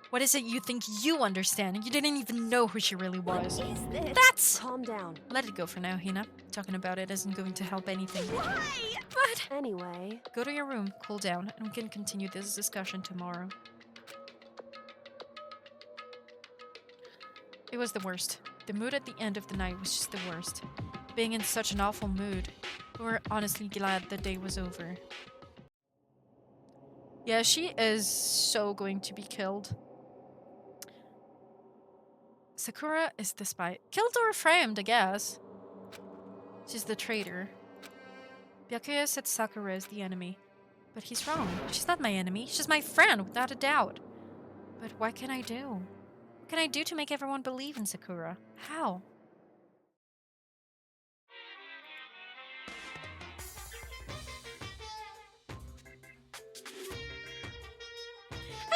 What is it you think you understand? You didn't even know who she really was. What is this? That's... Calm down. Let it go for now, Hina. Talking about it isn't going to help anything. Why? But Anyway, go to your room, cool down, and we can continue this discussion tomorrow. It was the worst. The mood at the end of the night was just the worst. Being in such an awful mood, we were honestly glad the day was over. Yeah, she is so going to be killed. Sakura is the spy. Killed or framed, I guess. She's the traitor. Byakuya said Sakura is the enemy. But he's wrong. She's not my enemy. She's my friend, without a doubt. But what can I do? What can I do to make everyone believe in Sakura? How?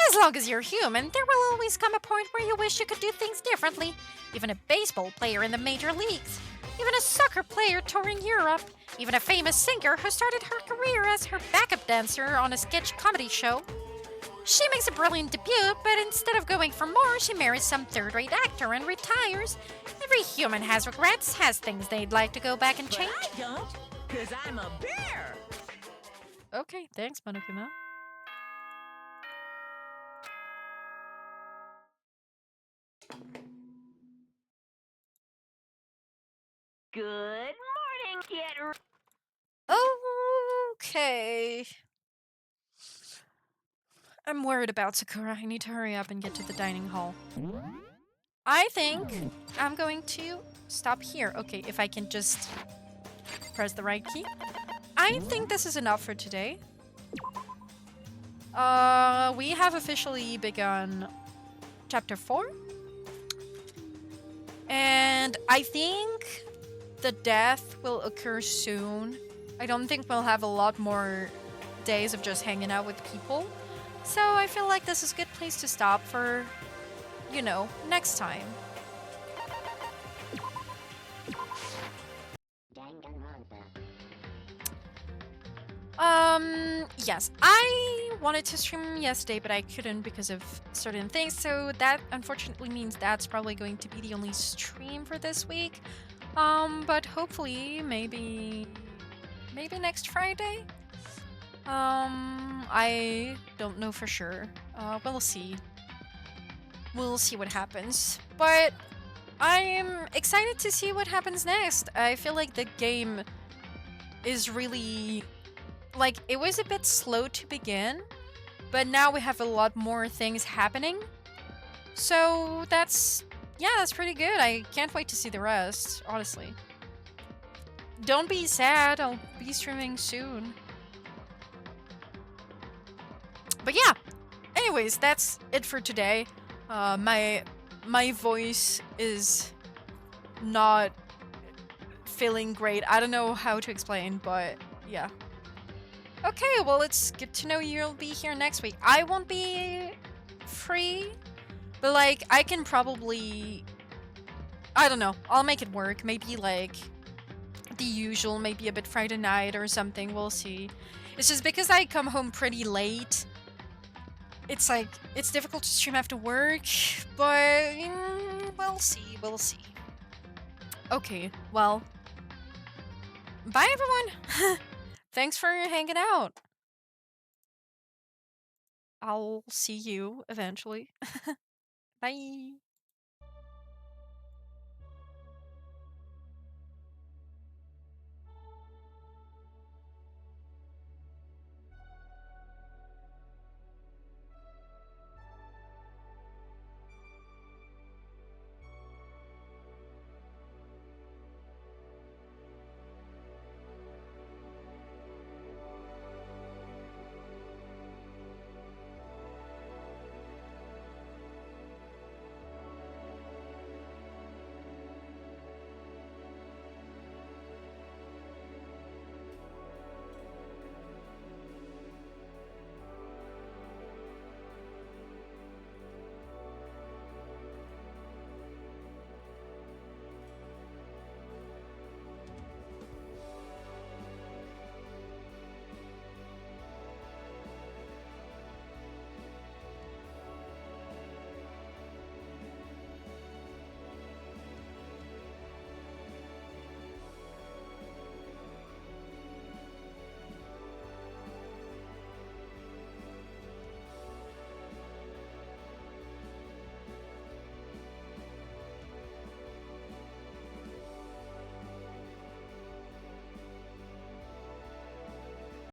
As long as you're human, there will always come a point where you wish you could do things differently. Even a baseball player in the major leagues. Even a soccer player touring Europe. Even a famous singer who started her career as her backup dancer on a sketch comedy show. She makes a brilliant debut, but instead of going for more, she marries some third-rate actor and retires. Every human has regrets, has things they'd like to go back and But change. I don't, because I'm a bear. Okay, thanks, Monokuma. Good morning, get Okay. I'm worried about Sakura. I need to hurry up and get to the dining hall. I think I'm going to stop here. Okay, if I can just press the right key. I think this is enough for today. We have officially begun chapter 4. And I think the death will occur soon. I don't think we'll have a lot more days of just hanging out with people. So I feel like this is a good place to stop for, you know, next time. Yes, I wanted to stream yesterday, but I couldn't because of certain things, so that unfortunately means that's probably going to be the only stream for this week. But hopefully, maybe next Friday? I don't know for sure. We'll see. We'll see what happens. But I'm excited to see what happens next. I feel like the game is really like it was a bit slow to begin, but now we have a lot more things happening. So that's pretty good. I can't wait to see the rest, honestly. Don't be sad, I'll be streaming soon. But yeah, anyways, that's it for today. My voice is not feeling great. I don't know how to explain, but yeah. Okay, well, it's good to know you'll be here next week. I won't be free, but like I can probably, I don't know, I'll make it work. Maybe like the usual, maybe a bit Friday night or something. We'll see. It's just because I come home pretty late. It's like, it's difficult to stream after work, but we'll see, we'll see. Okay, well, bye everyone! Thanks for hanging out. I'll see you eventually. Bye!